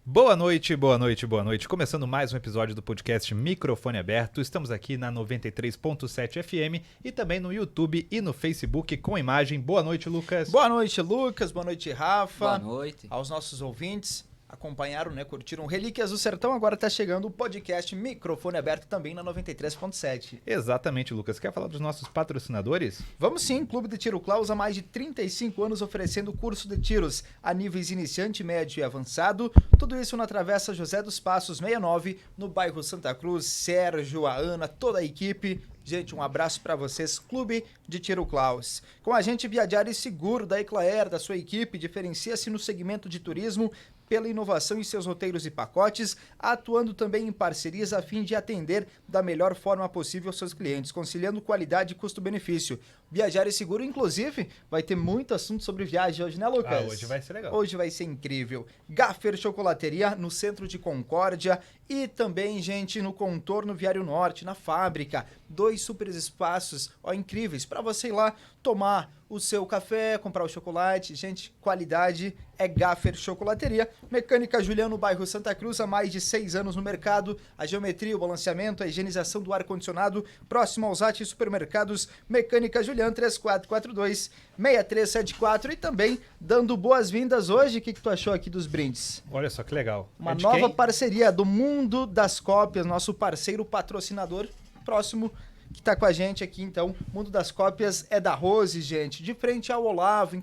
Boa noite, boa noite, boa noite. Começando mais um episódio do podcast Microfone Aberto. Estamos aqui na 93.7 FM e também no YouTube e no Facebook com imagem. Boa noite, Lucas. Boa noite, Lucas. Boa noite, Rafa. Boa noite. Aos nossos ouvintes. Acompanharam, curtiram Relíquias do Sertão. Agora tá chegando o podcast Microfone Aberto também na 93.7. Exatamente, Lucas. Quer falar dos nossos patrocinadores? Vamos sim, Clube de Tiro Klaus há mais de 35 anos oferecendo curso de tiros a níveis iniciante, médio e avançado. Tudo isso na Travessa José dos Passos 69, no bairro Santa Cruz. Sérgio, a Ana, toda a equipe. Gente, um abraço para vocês, Clube de Tiro Klaus. Com a gente, Viajar Seguro, da Eclair, da sua equipe, diferencia-se no segmento de turismo pela inovação em seus roteiros e pacotes, atuando também em parcerias a fim de atender da melhor forma possível seus clientes, conciliando qualidade e custo-benefício. Viajar Seguro, inclusive, vai ter muito assunto sobre viagem hoje, né, Lucas? Hoje vai ser legal. Hoje vai ser incrível. Gaffer Chocolateria, no centro de Concórdia, e também, gente, no Contorno Viário Norte, na fábrica. 2 super espaços, incríveis, para você ir lá tomar o seu café, comprar o chocolate. Gente, qualidade é Gaffer Chocolateria. Mecânica Juliano, bairro Santa Cruz, há mais de 6 anos no mercado. A geometria, o balanceamento, a higienização do ar-condicionado, próximo aos AT Supermercados. Mecânica Juliano, 3442-6374. E também dando boas-vindas hoje. O que tu achou aqui dos brindes? Olha só que legal. Uma nova parceria do Mundo das Cópias, nosso parceiro patrocinador próximo que tá com a gente aqui, então. Mundo das Cópias é da Rose, gente. De frente ao Olavo,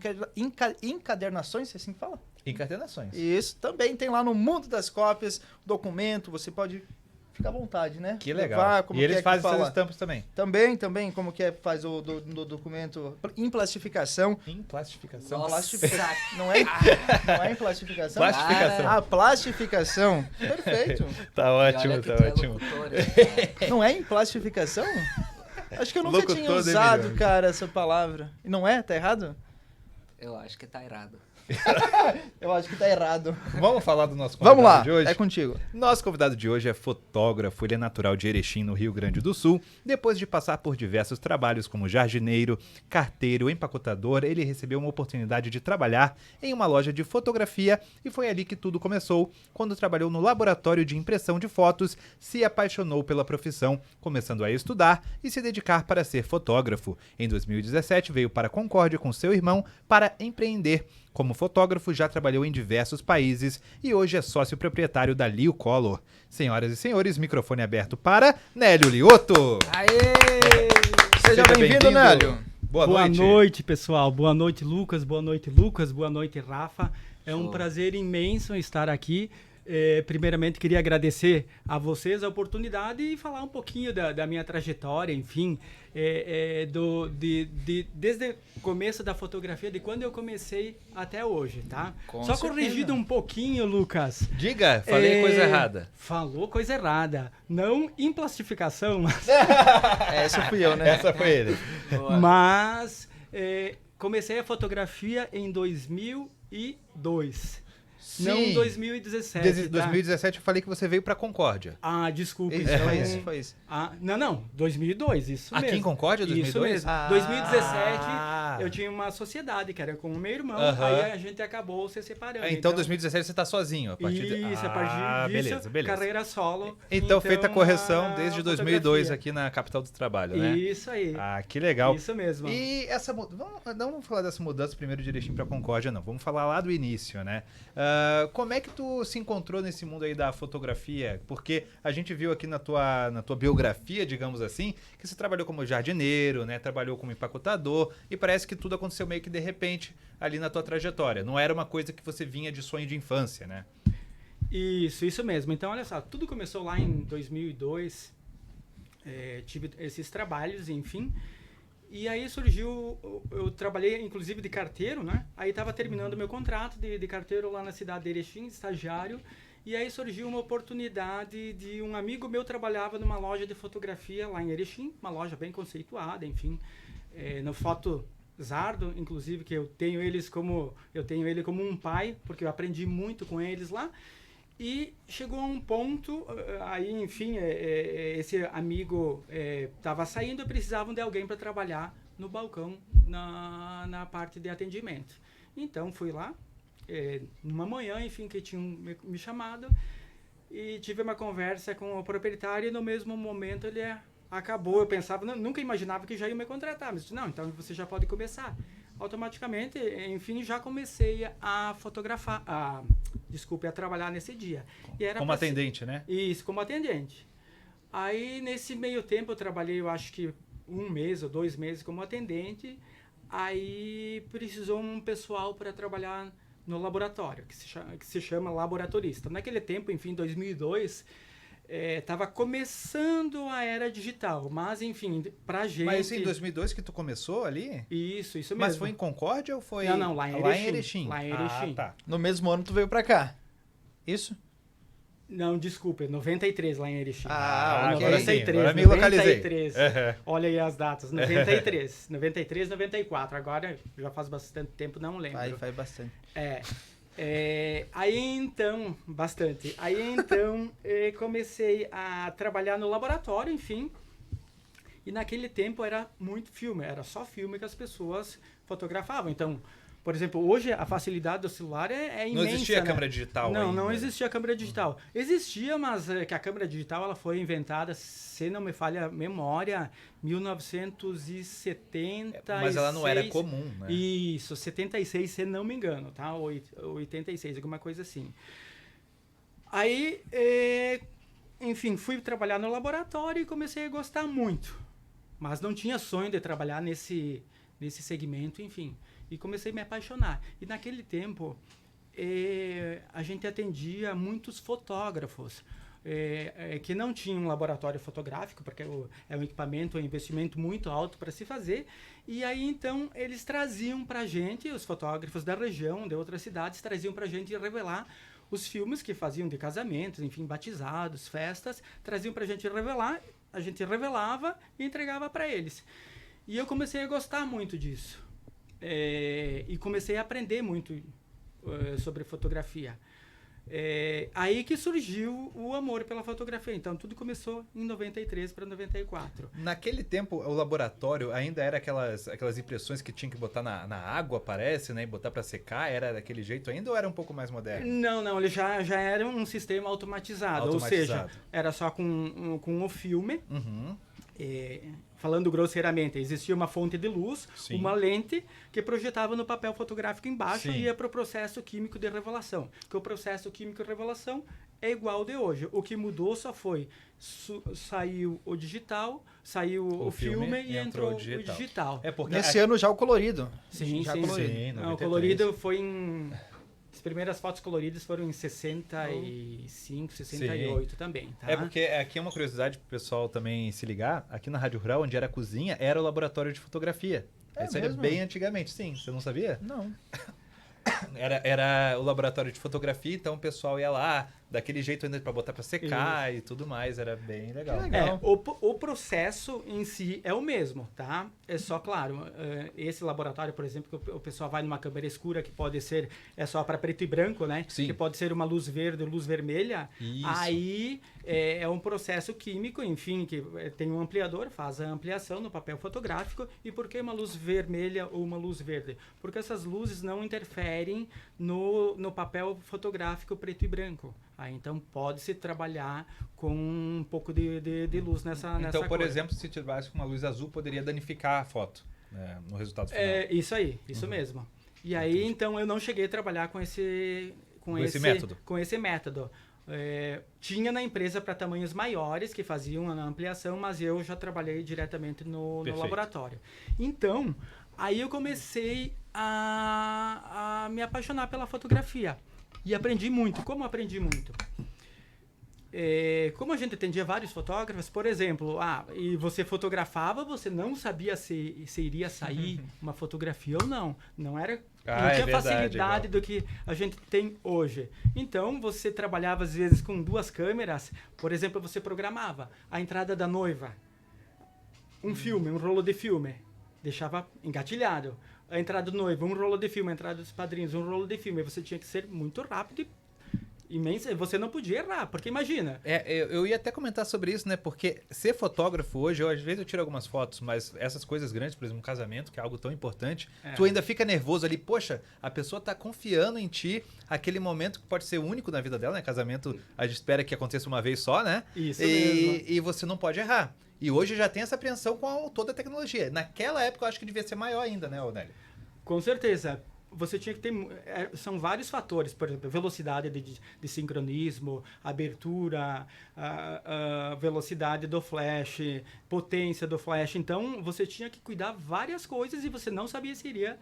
encadernações, assim que fala? Encadernações. Isso, também tem lá no Mundo das Cópias, documento, você pode ficar à vontade, né? Que legal. Levar, como e eles fazem fala. seus estampas também. Também, como que é, faz o do documento em plastificação. Em plastificação? Não é em plastificação? Plastificação. Ah, plastificação. Perfeito. Tá ótimo, tá ótimo. Não é em plastificação? Acho que eu nunca tinha usado, cara, essa palavra. Não é? Tá errado? Eu acho que tá errado. Eu acho que tá errado. Vamos falar do nosso convidado Vamos lá, de hoje? é contigo. Nosso convidado de hoje é fotógrafo, ele é natural de Erechim, no Rio Grande do Sul. Depois de passar por diversos trabalhos como jardineiro, carteiro, empacotador, ele recebeu uma oportunidade de trabalhar em uma loja de fotografia e foi ali que tudo começou. Quando trabalhou no laboratório de impressão de fotos, se apaixonou pela profissão, começando a estudar e se dedicar para ser fotógrafo. Em 2017 veio para Concórdia com seu irmão para empreender. Como fotógrafo, já trabalhou em diversos países e hoje é sócio proprietário da Lio Color. Senhoras e senhores, microfone aberto para Nélio Lioto. Aê! Seja bem-vindo, Nélio. Boa noite, pessoal. Boa noite, Lucas. Boa noite, Rafa. É um prazer imenso estar aqui. Primeiramente, queria agradecer a vocês a oportunidade e falar um pouquinho da minha trajetória, enfim, desde o começo da fotografia, de quando eu comecei até hoje, tá? Só corrigido um pouquinho, Lucas. Diga, falei coisa errada. Falou coisa errada. Não em plastificação, mas... Essa fui eu, né? Essa foi ele. Mas comecei a fotografia em 2002. Sim. Não em 2017. Desde 2017 eu falei que você veio pra Concórdia. Ah, desculpa. Isso, Então, foi isso. Não, 2002, isso Aqui mesmo. em Concórdia, 2002? Isso mesmo. Ah. 2017 eu tinha uma sociedade que era com o meu irmão, aí a gente acabou se separando. Então 2017 você tá sozinho. A partir a partir disso, beleza. Carreira solo. Então feita a correção a desde 2002 fotografia. aqui na capital do trabalho, né? Isso aí. Ah, que legal. Isso mesmo. E essa não vamos falar dessa mudança primeiro de Erechim para Concórdia, não. Vamos falar lá do início, né? Como é que tu se encontrou nesse mundo aí da fotografia? Porque a gente viu aqui na tua biografia, digamos assim, que você trabalhou como jardineiro, né? Trabalhou como empacotador e parece que tudo aconteceu meio que de repente ali na tua trajetória. Não era uma coisa que você vinha de sonho de infância, né? Isso mesmo. Então, olha só, tudo começou lá em 2002. Tive esses trabalhos, enfim. E aí surgiu, eu trabalhei inclusive de carteiro, né? Aí estava terminando o meu contrato de carteiro lá na cidade de Erechim, estagiário. E aí surgiu uma oportunidade de um amigo meu trabalhava numa loja de fotografia lá em Erechim, uma loja bem conceituada, enfim. No Foto Zardo, inclusive, que eu tenho ele como um pai, porque eu aprendi muito com eles lá. E chegou a um ponto, aí, enfim, esse amigo estava saindo e precisavam de alguém para trabalhar no balcão, na parte de atendimento. Então, fui lá, numa manhã, enfim, que tinham me chamado, e tive uma conversa com o proprietário, e no mesmo momento ele acabou. Eu pensava, nunca imaginava que já ia me contratar, mas disse, não, então você já pode começar. Automaticamente, enfim, já comecei a fotografar, a trabalhar nesse dia. E era Como atendente, né? Isso, como atendente. Aí, nesse meio tempo, eu trabalhei, eu acho que 1 mês ou 2 meses como atendente. Aí, precisou um pessoal para trabalhar no laboratório, que se chama laboratorista. Naquele tempo, enfim, 2002, estava começando a era digital, mas, enfim, pra gente... Mas em 2002 que tu começou ali? Isso mesmo. Mas foi em Concórdia ou foi... Não, lá em Erechim. Lá em Erechim. Lá em Erechim. Tá. No mesmo ano tu veio pra cá. Isso? Não, desculpa, 93 lá em Erechim. Ah, ok. Agora sim, 93, agora me localizei. 93. Olha aí as datas, 93, 94. Agora, já faz bastante tempo, não lembro. Faz bastante. Aí então, bastante. Aí então, comecei a trabalhar no laboratório, enfim. E naquele tempo era muito filme, era só filme que as pessoas fotografavam. Então, por exemplo, hoje a facilidade do celular é imensa. Não existia né? câmera digital Não, ainda. não existia câmera digital. Existia, mas que a câmera digital ela foi inventada, se não me falha a memória, 1970. Mas ela não era comum, né? Isso, 76, se não me engano, tá? 86, alguma coisa assim. Aí, enfim, fui trabalhar no laboratório e comecei a gostar muito. Mas não tinha sonho de trabalhar nesse segmento, enfim. E comecei a me apaixonar. E naquele tempo, a gente atendia muitos fotógrafos que não tinham um laboratório fotográfico, porque é um equipamento, é um investimento muito alto para se fazer. E aí, então, eles traziam para a gente, os fotógrafos da região, de outras cidades, traziam para a gente revelar os filmes que faziam de casamentos, enfim, batizados, festas, traziam para a gente revelar, a gente revelava e entregava para eles. E eu comecei a gostar muito disso. E comecei a aprender muito sobre fotografia. Aí que surgiu o amor pela fotografia. Então, tudo começou em 93 para 94. Naquele tempo, o laboratório ainda era aquelas impressões que tinha que botar na água, parece, né? E botar para secar. Era daquele jeito ainda ou era um pouco mais moderno? Não, ele já era um sistema automatizado. Ou seja, era só com o filme. Uhum. Falando grosseiramente, existia uma fonte de luz, Sim. uma lente que projetava no papel fotográfico embaixo. Sim. E ia para o processo químico de revelação. Que o processo químico de revelação é igual de hoje. O que mudou só foi saiu o digital, saiu o filme e entrou o digital. Nesse ano já o colorido. Sim, já sim. colorido. Sim, Não, o colorido foi em... As primeiras fotos coloridas foram em 65, 68 também, tá? Porque aqui é uma curiosidade pro pessoal também se ligar. Aqui na Rádio Rural, onde era a cozinha, era o laboratório de fotografia. Isso era bem antigamente, sim. Você não sabia? Não. Era o laboratório de fotografia, então o pessoal ia lá, daquele jeito ainda para botar para secar e tudo mais. Era bem legal. O processo em si é o mesmo, tá? É só, claro, esse laboratório, por exemplo, que o pessoal vai numa câmera escura, que pode ser, só para preto e branco, né? Sim. Que pode ser uma luz verde, luz vermelha. Isso. Aí é um processo químico, enfim, que tem um ampliador, faz a ampliação no papel fotográfico. E por que uma luz vermelha ou uma luz verde? Porque essas luzes não interferem no papel fotográfico preto e branco. Aí, então, pode-se trabalhar com um pouco de luz nessa Então, por cor. exemplo, se tivesse uma luz azul, poderia danificar a foto, né, no resultado final. Isso aí, isso mesmo. E aí, então, eu não cheguei a trabalhar com esse método. Com esse método. Tinha na empresa para tamanhos maiores que faziam a ampliação, mas eu já trabalhei diretamente no laboratório. Então, aí eu comecei a me apaixonar pela fotografia. E aprendi muito. Como aprendi muito? Como a gente atendia vários fotógrafos, por exemplo, e você fotografava, você não sabia se iria sair uma fotografia ou não. Não tinha facilidade do que a gente tem hoje. Então, você trabalhava às vezes com 2 câmeras. Por exemplo, você programava a entrada da noiva. Um rolo de filme. Deixava engatilhado. A entrada do noivo, um rolo de filme, a entrada dos padrinhos, um rolo de filme. Você tinha que ser muito rápido imensa, você não podia errar, porque imagina. Eu ia até comentar sobre isso, né? Porque ser fotógrafo hoje, às vezes eu tiro algumas fotos, mas essas coisas grandes, por exemplo, um casamento, que é algo tão importante, tu ainda fica nervoso ali, poxa, a pessoa tá confiando em ti, aquele momento que pode ser único na vida dela, né? Casamento, a gente espera que aconteça uma vez só, né? Isso mesmo. E você não pode errar. E hoje já tem essa apreensão com toda a tecnologia. Naquela época eu acho que devia ser maior ainda, né, Nélio? Com certeza. Você tinha que ter... São vários fatores, por exemplo, velocidade de sincronismo, abertura, a velocidade do flash, potência do flash. Então, você tinha que cuidar várias coisas e você não sabia se iria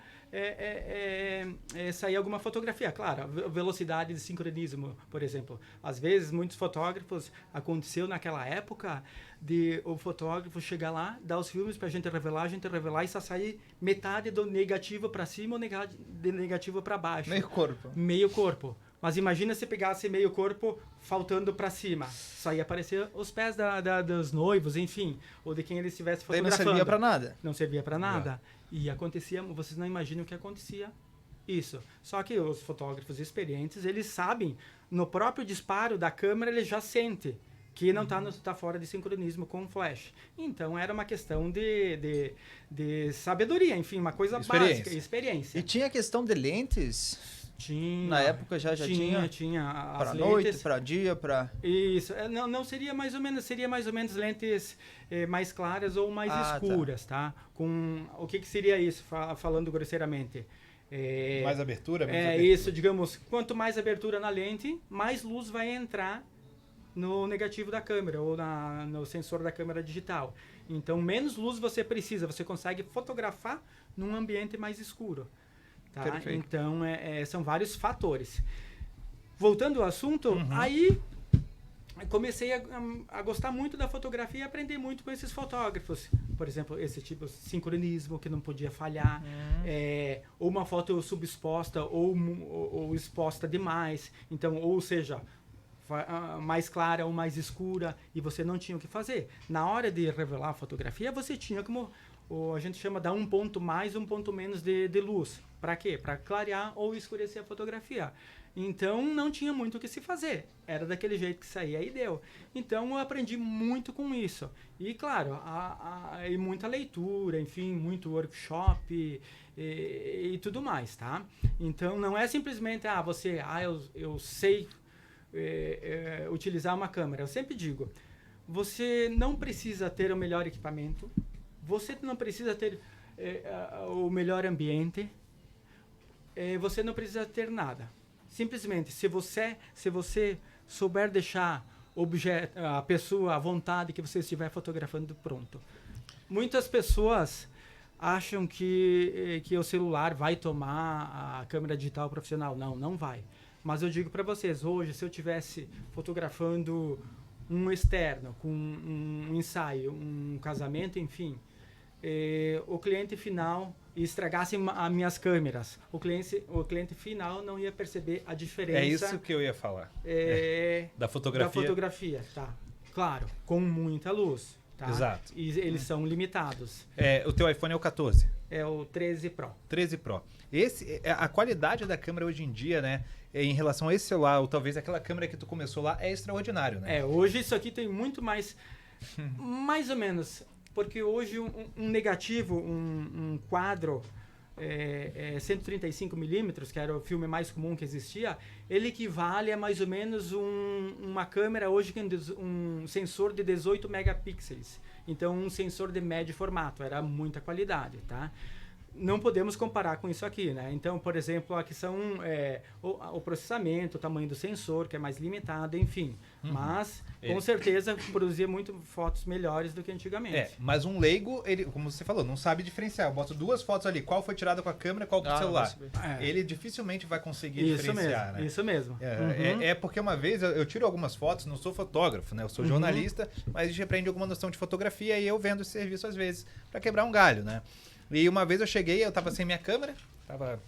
sair alguma fotografia. Claro, a velocidade de sincronismo, por exemplo. Às vezes, muitos fotógrafos, aconteceu naquela época de o fotógrafo chegar lá, dar os filmes pra gente revelar e só sair metade do negativo para cima ou de negativo para baixo. Meio corpo. Mas imagina se pegasse meio corpo faltando para cima. Só ia aparecer os pés dos noivos, enfim, ou de quem ele estivesse fotografando. Daí não servia para nada. Não servia para nada. E acontecia, vocês não imaginam o que acontecia. Isso. Só que os fotógrafos experientes, eles sabem, no próprio disparo da câmera, ele já sente que não está fora de sincronismo com o flash. Então, era uma questão de sabedoria, enfim, uma coisa básica, experiência. E tinha a questão de lentes? Tinha. Na época já tinha? Tinha. Para noite, para dia, para... Isso. Não seria mais ou menos lentes mais claras ou mais escuras, tá? Com, o que seria isso, falando grosseiramente? Mais abertura? Isso, digamos, quanto mais abertura na lente, mais luz vai entrar no negativo da câmera ou no sensor da câmera digital. Então, menos luz você precisa, você consegue fotografar num ambiente mais escuro. Tá? Então, são vários fatores. Voltando ao assunto, aí comecei a gostar muito da fotografia e aprender muito com esses fotógrafos. Por exemplo, esse tipo de sincronismo que não podia falhar, ou uma foto subexposta ou exposta demais. Então, ou seja, mais clara ou mais escura, e você não tinha o que fazer. Na hora de revelar a fotografia, você tinha como a gente chama dar um ponto mais, um ponto menos de luz. Para quê? Para clarear ou escurecer a fotografia. Então, não tinha muito o que se fazer. Era daquele jeito que saía e deu. Então, eu aprendi muito com isso. E, claro, e muita leitura, enfim, muito workshop e tudo mais, tá? Então, não é simplesmente, eu sei utilizar uma câmera. Eu sempre digo, você não precisa ter o melhor equipamento, você não precisa ter o melhor ambiente, você não precisa ter nada. Simplesmente, se você souber deixar a pessoa à vontade que você estiver fotografando, pronto. Muitas pessoas acham que o celular vai tomar a câmera digital profissional. Não vai. Mas eu digo para vocês, hoje, se eu estivesse fotografando um externo, com um ensaio, um casamento, enfim, o cliente final estragasse as minhas câmeras, o cliente final não ia perceber a diferença. É isso que eu ia falar. Da fotografia. Da fotografia, tá. Claro, com muita luz. Tá? Exato. E eles são limitados. O teu iPhone é o 14? É o 13 Pro. 13 Pro. A qualidade da câmera hoje em dia, né, em relação a esse celular, ou talvez aquela câmera que tu começou lá, é extraordinário, né? Hoje isso aqui tem muito mais, mais ou menos, porque hoje um negativo, um quadro 135mm, que era o filme mais comum que existia, ele equivale a mais ou menos uma câmera hoje com um sensor de 18 megapixels. Então, um sensor de médio formato, era muita qualidade, tá? Não podemos comparar com isso aqui, né? Então, por exemplo, aqui são o processamento, o tamanho do sensor, que é mais limitado, enfim. Mas, com certeza, produzia muito fotos melhores do que antigamente. Mas um leigo, ele, como você falou, não sabe diferenciar. Eu boto duas fotos ali, qual foi tirada com a câmera, qual com o celular. Ele dificilmente vai conseguir diferenciar, né? Isso mesmo. Porque uma vez eu tiro algumas fotos, não sou fotógrafo, né? Eu sou jornalista, mas a gente aprende alguma noção de fotografia e eu vendo esse serviço às vezes para quebrar um galho, né? E uma vez eu cheguei, eu tava sem minha câmera, tava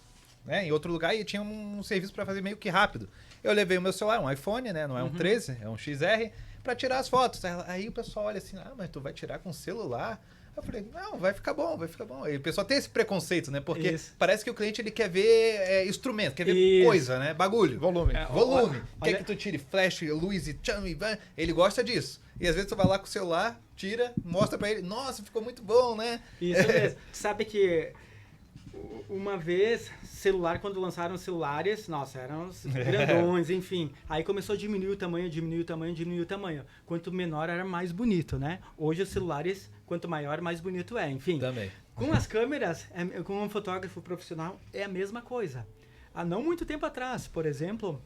em outro lugar e tinha um serviço para fazer meio que rápido. Eu levei o meu celular, um iPhone, né? Não é um 13, é um XR, para tirar as fotos. Aí o pessoal olha assim, mas tu vai tirar com celular? Eu falei, não, vai ficar bom, vai ficar bom. E o pessoal tem esse preconceito, né? Porque Isso. parece que o cliente ele quer ver instrumento, quer ver Isso. coisa, né? Bagulho. Volume. Volume. Olha- Quer que tu tire flash, luz e tchan e vai. Ele gosta disso. E às vezes tu vai lá com o celular, tira, mostra pra ele, nossa, ficou muito bom, né? Isso mesmo. Sabe que uma vez, celular, quando lançaram os celulares, nossa, eram os grandões, enfim. Aí começou a diminuir o tamanho, diminuir o tamanho, diminuir o tamanho. Quanto menor era mais bonito, né? Hoje os celulares, quanto maior, mais bonito é, enfim. Também. Com as câmeras, com um fotógrafo profissional, é a mesma coisa. Há não muito tempo atrás, por exemplo,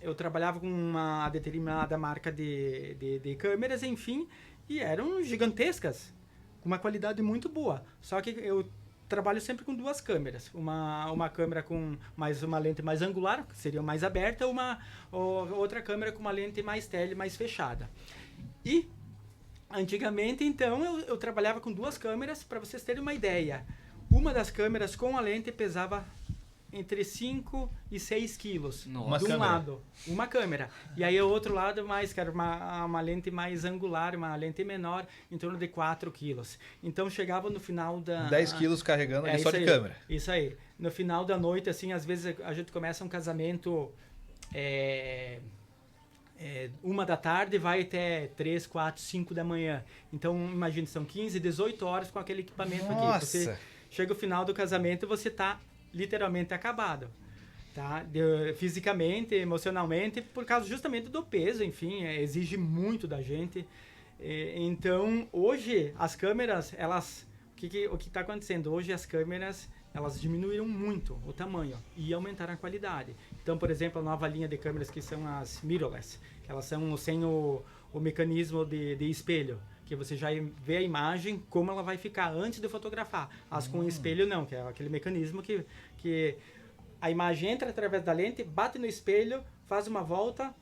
eu trabalhava com uma determinada marca de câmeras, enfim, e eram gigantescas, com uma qualidade muito boa. Só que eu trabalho sempre com duas câmeras. Uma câmera com uma lente mais angular, que seria mais aberta, outra câmera com uma lente mais tele, mais fechada. E antigamente, então, eu trabalhava com duas câmeras, para vocês terem uma ideia. Uma das câmeras com a lente pesava entre 5 e 6 quilos. Nossa. De um câmera. lado, uma câmera. E aí o outro lado mais, que era uma lente mais angular, uma lente menor, em torno de 4 quilos. Então chegava no final da... 10 quilos carregando ali só isso de aí, câmera. Isso aí. No final da noite, assim, às vezes a gente começa um casamento 1 da tarde, vai até 3, 4, 5 da manhã. Então, imagina, são 15, 18 horas com aquele equipamento aqui. Nossa! Você chega o final do casamento e você está literalmente acabado. Tá? Fisicamente, emocionalmente, por causa justamente do peso, enfim, exige muito da gente. Então, hoje, as câmeras, elas... O que está acontecendo? Hoje, as câmeras, elas diminuíram muito o tamanho e aumentaram a qualidade. Então, por exemplo, a nova linha de câmeras que são as mirrorless, elas são sem o mecanismo de espelho, que você já vê a imagem, como ela vai ficar antes de fotografar. As com espelho não, que é aquele mecanismo que a imagem entra através da lente, bate no espelho, faz uma volta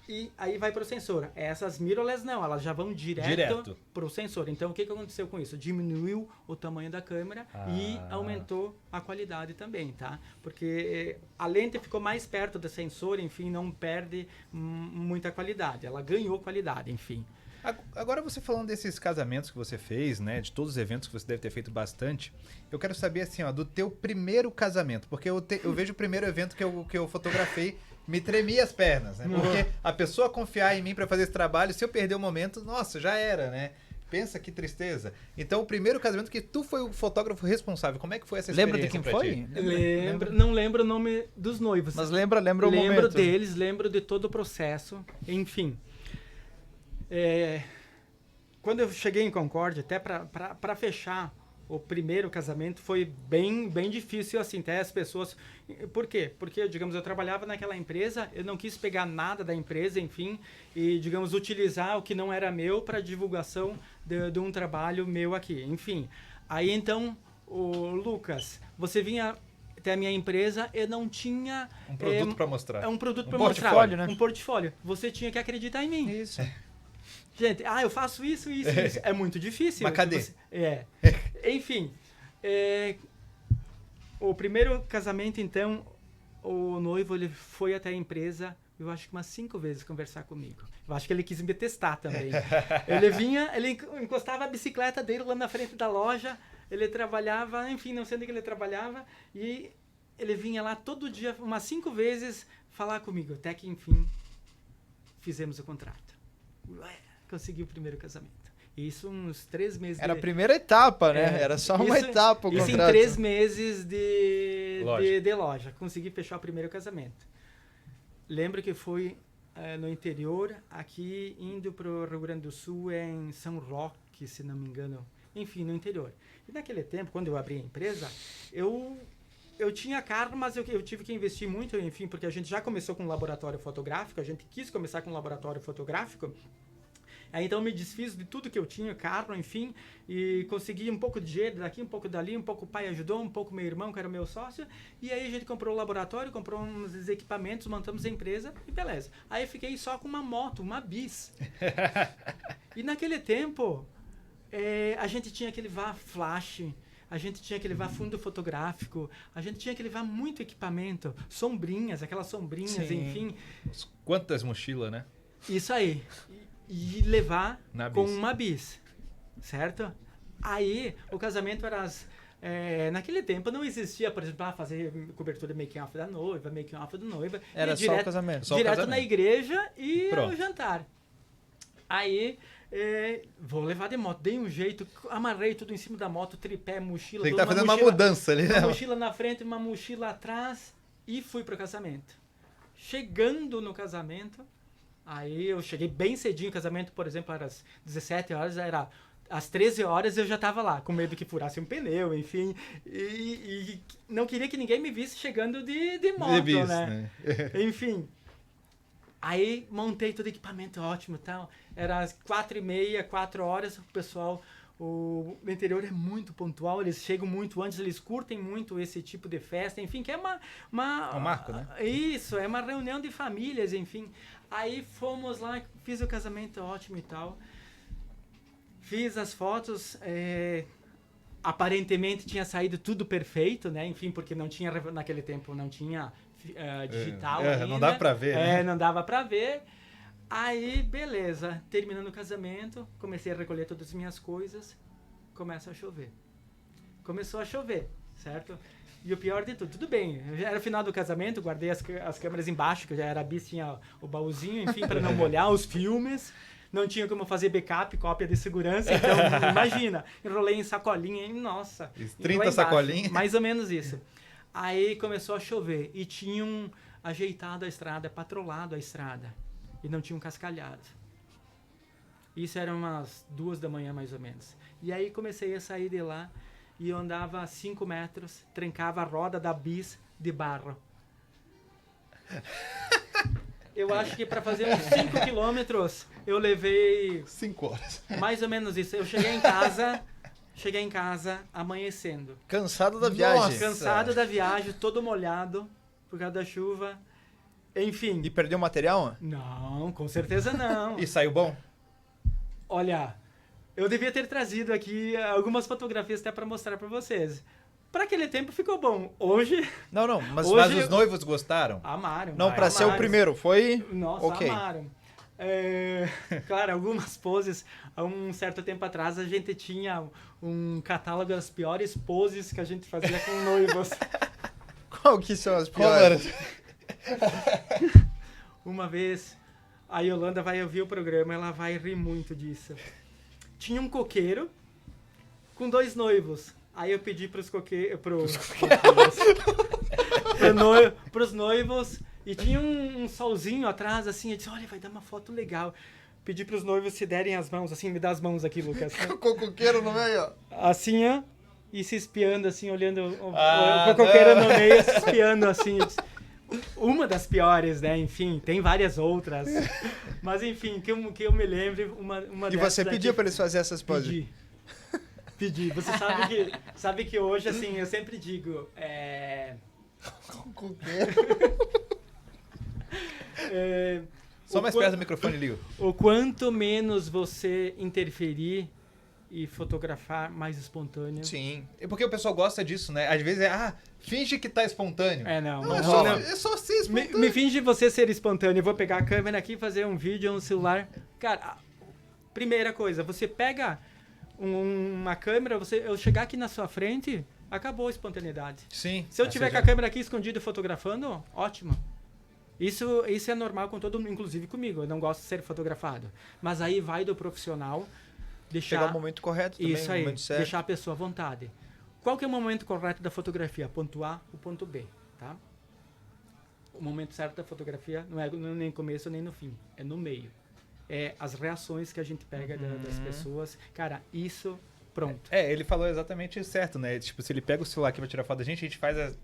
e aí vai para o sensor. Essas mirrorless não, elas já vão direto para o sensor. Então, o que aconteceu com isso? Diminuiu o tamanho da câmera e aumentou a qualidade também, tá? Porque a lente ficou mais perto do sensor, enfim, não perde muita qualidade. Ela ganhou qualidade, enfim. Agora você falando desses casamentos que você fez, né, de todos os eventos que você deve ter feito bastante, eu quero saber assim, ó, do teu primeiro casamento, porque eu vejo o primeiro evento que eu fotografei, me tremia as pernas, né, porque a pessoa confiar em mim para fazer esse trabalho, se eu perder o momento, nossa, já era, né? Pensa que tristeza. Então, o primeiro casamento que tu foi o fotógrafo responsável, como é que foi essa experiência? Lembra de quem pra foi? ti? Não lembro o nome dos noivos. Mas lembra o momento. Lembro deles, lembro de todo o processo, enfim. Quando eu cheguei em Concórdia, até para fechar o primeiro casamento, foi bem difícil, assim, até as pessoas... Por quê? Porque, digamos, eu trabalhava naquela empresa, eu não quis pegar nada da empresa, enfim, e, digamos, utilizar o que não era meu para divulgação de um trabalho meu aqui, enfim. Aí, então, o Lucas, você vinha até a minha empresa e não tinha... Um produto para mostrar. Um produto para portfólio, mostrar. né? Um portfólio. Você tinha que acreditar em mim. Isso. Gente, eu faço isso. É muito difícil. Mas cadê? Enfim, o primeiro casamento, então, o noivo ele foi até a empresa, eu acho que umas 5 vezes conversar comigo. Eu acho que ele quis me testar também. Ele encostava a bicicleta dele lá na frente da loja, ele trabalhava, enfim, não sei onde que ele trabalhava, e ele vinha lá todo dia, umas 5 vezes, falar comigo, até que, enfim, fizemos o contrato. Consegui o primeiro casamento. Isso uns 3 meses. Era a primeira etapa, né? Era só uma etapa o contrato. Isso em 3 meses de loja. Consegui fechar o primeiro casamento. Lembro que foi no interior, aqui indo para o Rio Grande do Sul, em São Roque, se não me engano. Enfim, no interior. E naquele tempo, quando eu abri a empresa, eu tinha carro, mas eu tive que investir muito, enfim, porque a gente já começou com um laboratório fotográfico, a gente quis começar com um laboratório fotográfico. Aí, então, eu me desfiz de tudo que eu tinha, carro, enfim, e consegui um pouco de dinheiro daqui, um pouco dali, um pouco o pai ajudou, um pouco meu irmão, que era o meu sócio, e aí a gente comprou o laboratório, comprou uns equipamentos, montamos a empresa, e beleza. Aí eu fiquei só com uma moto, uma bis. E naquele tempo, a gente tinha que levar flash, a gente tinha que levar fundo fotográfico, a gente tinha que levar muito equipamento, sombrinhas, aquelas sombrinhas, Sim. enfim. Quantas mochilas, né? Isso aí. E levar Na com bis. uma bis. certo? Aí, o casamento era naquele tempo não existia, por exemplo, fazer cobertura making-off da noiva, making-off do noiva. Era só o casamento. Só o Direto casamento. na igreja e Pronto. o jantar. Aí, vou levar de moto. Dei um jeito, amarrei tudo em cima da moto, tripé, mochila. Tem que tudo, tá fazendo uma mudança ali, né? Uma mochila na frente, uma mochila atrás e fui pro casamento. Chegando no casamento, aí eu cheguei bem cedinho. O casamento, por exemplo, era às 17 horas, era às 13 horas eu já tava lá, com medo que furasse um pneu, enfim. E não queria que ninguém me visse chegando de moto, bis, né? Enfim. Aí montei todo o equipamento ótimo e tal. Era às 4h30, 4 horas, o pessoal... O interior é muito pontual, eles chegam muito antes, eles curtem muito esse tipo de festa, enfim, que é uma Um marco, né? Isso, é uma reunião de famílias, enfim. Aí fomos lá, fiz o casamento ótimo e tal. Fiz as fotos, aparentemente tinha saído tudo perfeito, né? Enfim, porque não tinha, naquele tempo, não tinha digital ainda. Não dava pra ver, né? Não dava pra ver. Aí, beleza, terminando o casamento, comecei a recolher todas as minhas coisas, começou a chover, certo? E o pior de tudo bem, já era o final do casamento, guardei as câmeras embaixo, que já era bis, tinha o baúzinho, enfim, para não molhar os filmes, não tinha como fazer backup, cópia de segurança, então, imagina, enrolei em sacolinha, e nossa. 30 sacolinhas. Mais ou menos isso. Aí começou a chover, e tinham ajeitado a estrada, patrolado a estrada. E não tinham cascalhado. Isso era umas 2 da manhã, mais ou menos. E aí comecei a sair de lá e eu andava 5 metros, trancava a roda da bis de barro. Eu acho que para fazer uns 5 quilômetros eu levei 5 horas. mais ou menos isso. Eu cheguei em casa amanhecendo. Cansado da viagem. Cansado da viagem, todo molhado por causa da chuva. Enfim. E perdeu o material? Não, com certeza não. E saiu bom? Olha, eu devia ter trazido aqui algumas fotografias até para mostrar para vocês. Para aquele tempo ficou bom. Hoje, Não, mas... Hoje- Mas os noivos gostaram? amaram. Não, pra ser o primeiro, foi... Nossa, Ok. amaram. Claro, algumas poses. Há um certo tempo atrás a gente tinha um catálogo das piores poses que a gente fazia com noivos. Qual que são as Qual era? piores? Uma vez, a Yolanda vai ouvir o programa, ela vai rir muito disso. Tinha um coqueiro com 2 noivos. Aí eu pedi pros noivos, e tinha um solzinho atrás, assim, eu disse, olha, vai dar uma foto legal. Pedi pros noivos se derem as mãos, assim, me dá as mãos aqui, Lucas. Com o coqueiro no meio, ó. Assim, ó, e se espiando, assim, olhando Ah, o coqueiro no meio, se espiando, assim. Eu disse, uma das piores, né? Enfim, tem várias outras. Mas, enfim, que eu me lembre, uma E dessas você pediu aqui- pra eles fazerem essas poses? Pedi. Você sabe que hoje, assim, eu sempre digo... Coqueiro. Só o mais qua- perto do microfone, Lio. O quanto menos você interferir e fotografar, mais espontâneo. Sim. É porque o pessoal gosta disso, né? Às vezes finge que tá espontâneo. Não. É só ser espontâneo. Me finge você ser espontâneo. Eu vou pegar a câmera aqui, fazer um vídeo no celular. Cara, primeira coisa, você pega uma câmera, eu chegar aqui na sua frente, acabou a espontaneidade. Sim. Se eu tiver com a câmera aqui escondida fotografando, ótimo. Isso é normal com todo mundo, inclusive comigo. Eu não gosto de ser fotografado. Mas aí vai do profissional Chegar deixar o momento correto também, isso o aí, momento certo. deixar a pessoa à vontade. Qual que é o momento correto da fotografia? Ponto A, o ponto B, tá? O momento certo da fotografia não é nem no começo nem no fim, é no meio. É as reações que a gente pega das pessoas. Cara, isso, pronto. Ele falou exatamente certo, né? Tipo, se ele pega o celular aqui pra tirar foto da gente, a gente faz,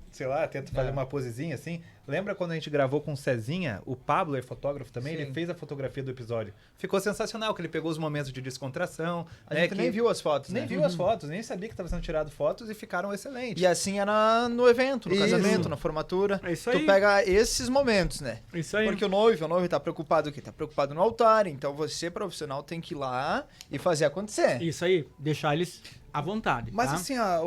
tenta fazer uma posezinha assim. Lembra quando a gente gravou com o Cezinha? O Pablo é fotógrafo também, Sim. ele fez a fotografia do episódio. Ficou sensacional, que ele pegou os momentos de descontração. A gente nem viu as fotos, Nem né? viu as fotos, nem sabia que estava sendo tirado fotos e ficaram excelentes. E assim era no evento, no Isso. casamento, na formatura. É isso Tu aí. pega esses momentos, né? Isso aí. Porque o noivo tá preocupado o quê? Tá preocupado no altar. Então você, profissional, tem que ir lá e fazer acontecer. Isso aí, deixar eles à vontade, Mas tá? assim, ó,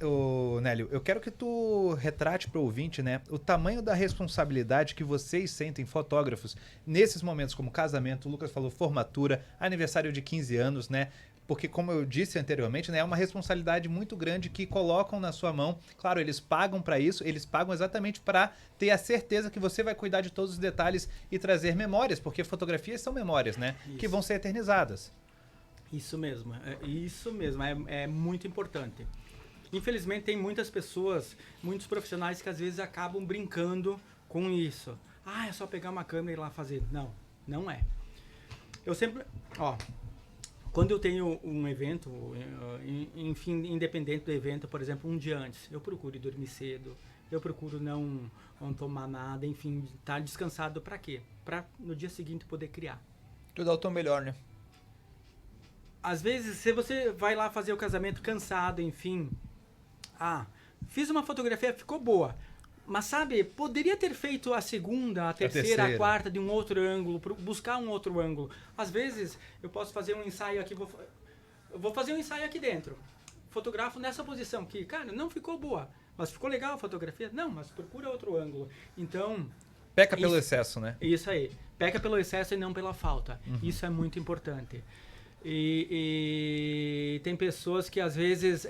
o Nélio, eu quero que tu retrate pro ouvinte, né, o tamanho da responsabilidade que vocês sentem, fotógrafos, nesses momentos como casamento, o Lucas falou formatura, aniversário de 15 anos, né? porque como eu disse anteriormente, né, é uma responsabilidade muito grande que colocam na sua mão. Claro, eles pagam para isso, eles pagam exatamente para ter a certeza que você vai cuidar de todos os detalhes e trazer memórias, porque fotografias são memórias, né, que vão ser eternizadas. Isso mesmo, é muito importante. Infelizmente tem muitas pessoas, muitos profissionais que às vezes acabam brincando com isso. É só pegar uma câmera e ir lá fazer. Não, não é. Eu sempre, quando eu tenho um evento, enfim, independente do evento, por exemplo, um dia antes, eu procuro dormir cedo, eu procuro não tomar nada, enfim, estar descansado para quê? Para no dia seguinte poder criar. Tu dá o teu melhor, né? Às vezes, se você vai lá fazer o casamento cansado, enfim, fiz uma fotografia, ficou boa. Mas sabe, poderia ter feito a segunda, a terceira, a quarta de um outro ângulo, buscar um outro ângulo. Às vezes, eu posso fazer um ensaio aqui, eu vou fazer um ensaio aqui dentro. Fotografo nessa posição que, cara, não ficou boa, mas ficou legal a fotografia? Não, mas procura outro ângulo. Então... Peca pelo excesso, né? Isso aí. Peca pelo excesso e não pela falta. Isso é muito importante. E tem pessoas que às vezes,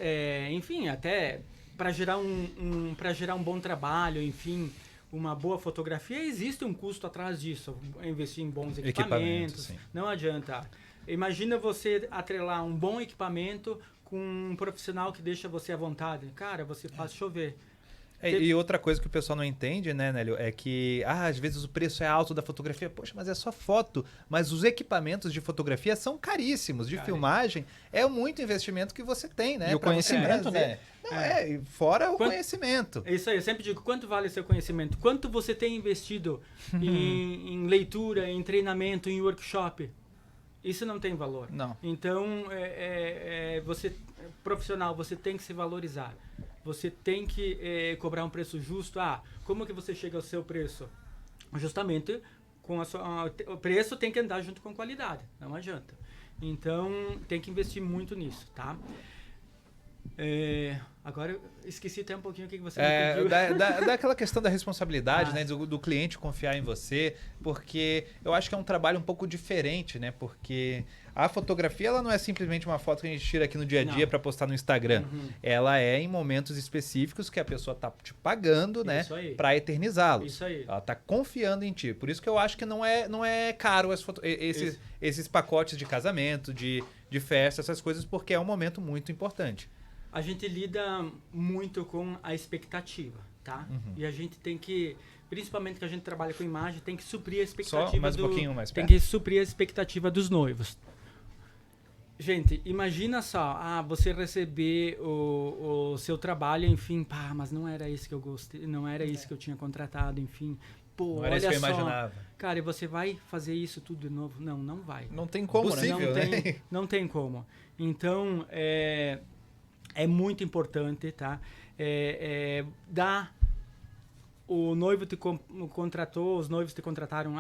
enfim, até para gerar um bom trabalho, enfim, uma boa fotografia, existe um custo atrás disso. Investir em bons equipamentos, não adianta. Imagina você atrelar um bom equipamento com um profissional que deixa você à vontade. Cara, você faz chover. E outra coisa que o pessoal não entende, né, Nélio, é que às vezes o preço é alto da fotografia. Poxa, mas é só foto. Mas os equipamentos de fotografia são caríssimos. De filmagem é muito investimento que você tem, né? E o conhecimento, né? Não, fora o conhecimento. É isso aí, eu sempre digo, quanto vale o seu conhecimento? Quanto você tem investido em leitura, em treinamento, em workshop? Isso não tem valor. Não. Então, você, profissional, você tem que se valorizar. Você tem que cobrar um preço justo. Como que você chega ao seu preço? Justamente, o preço tem que andar junto com qualidade. Não adianta. Então, tem que investir muito nisso, tá? Agora, eu esqueci até um pouquinho o que você me pediu. Daquela questão da responsabilidade, né? Do cliente confiar em você. Porque eu acho que é um trabalho um pouco diferente, né? Porque a fotografia, ela não é simplesmente uma foto que a gente tira aqui no dia a dia para postar no Instagram. Ela é em momentos específicos que a pessoa tá te pagando, né? Para eternizá-los. Isso aí. Ela tá confiando em ti. Por isso que eu acho que não é caro esses pacotes de casamento, de festa, essas coisas, porque é um momento muito importante. A gente lida muito com a expectativa, tá? E a gente tem que, principalmente que a gente trabalha com imagem, tem que suprir a expectativa Só mais um pouquinho mais perto. Tem que suprir a expectativa dos noivos. Gente, imagina só, você receber o seu trabalho, enfim, mas não era isso que eu gostei, não era isso que eu tinha contratado, enfim. Não era isso que eu imaginava. Cara, e você vai fazer isso tudo de novo? Não, não vai. Não tem como, possível, né? Não tem como. Então, é muito importante, tá? O noivo te contratou, os noivos te contrataram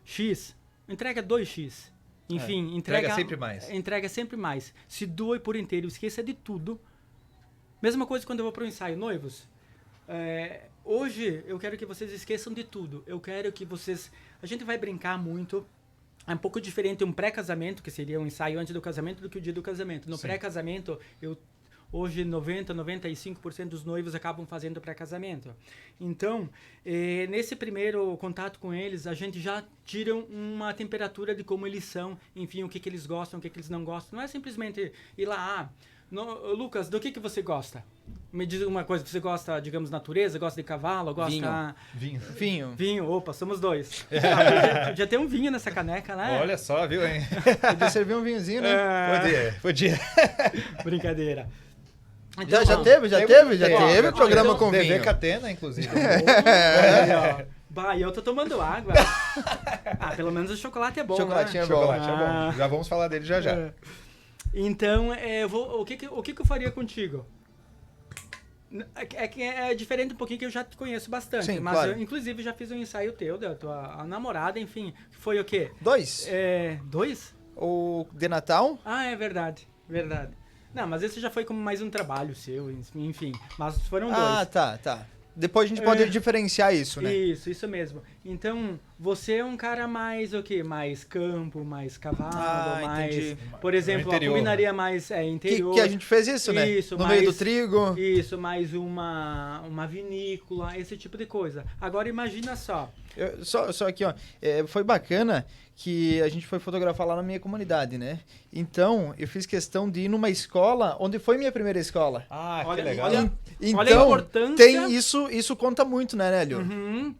X, entrega 2X. Enfim, entrega sempre mais. Entrega sempre mais. Se doe por inteiro, esqueça de tudo. Mesma coisa quando eu vou para o ensaio. Noivos, hoje eu quero que vocês esqueçam de tudo. Eu quero que vocês... A gente vai brincar muito. É um pouco diferente um pré-casamento, que seria um ensaio antes do casamento, do que o dia do casamento. No pré-casamento, hoje 95% dos noivos acabam fazendo pré-casamento. Então, nesse primeiro contato com eles, a gente já tira uma temperatura de como eles são, enfim, o que eles gostam, o que eles não gostam. Não é simplesmente ir lá, Lucas, do que você gosta? Me diz uma coisa, você gosta, digamos, natureza, gosta de cavalo, gosta... Vinho, opa, somos dois. Já tem um vinho nessa caneca, né? Olha só, viu, hein? Podia servir um vinhozinho, né? Podia. Brincadeira. Então, já teve programa com vinho. TV Catena, inclusive. Eu tô tomando água. Pelo menos o chocolate é bom, Chocolatinho né? é bom. Chocolate é bom. Já vamos falar dele já. Então, o que eu faria contigo? É diferente um pouquinho, que eu já te conheço bastante. Sim, mas claro. eu, inclusive, já fiz um ensaio teu, da tua namorada, enfim. Foi o quê? 2. 2? O de Natal? É verdade. Não, mas esse já foi como mais um trabalho seu, enfim. Mas foram 2. Tá. Depois a gente pode diferenciar isso, né? Isso mesmo. Então, você é um cara mais o quê? Mais campo, mais cavalo, mais... entendi. Por exemplo, a interior, combinaria mais interior. Que a gente fez isso, né? Isso, no mais- meio do trigo. Isso, mais uma vinícola, esse tipo de coisa. Agora, imagina só. Só aqui, ó. Foi bacana que a gente foi fotografar lá na minha comunidade, né? Então, eu fiz questão de ir numa escola onde foi minha primeira escola. Ah, Olha- que legal. olha- Então, Olha a importância- tem isso conta muito, né, Nélio? Uhum.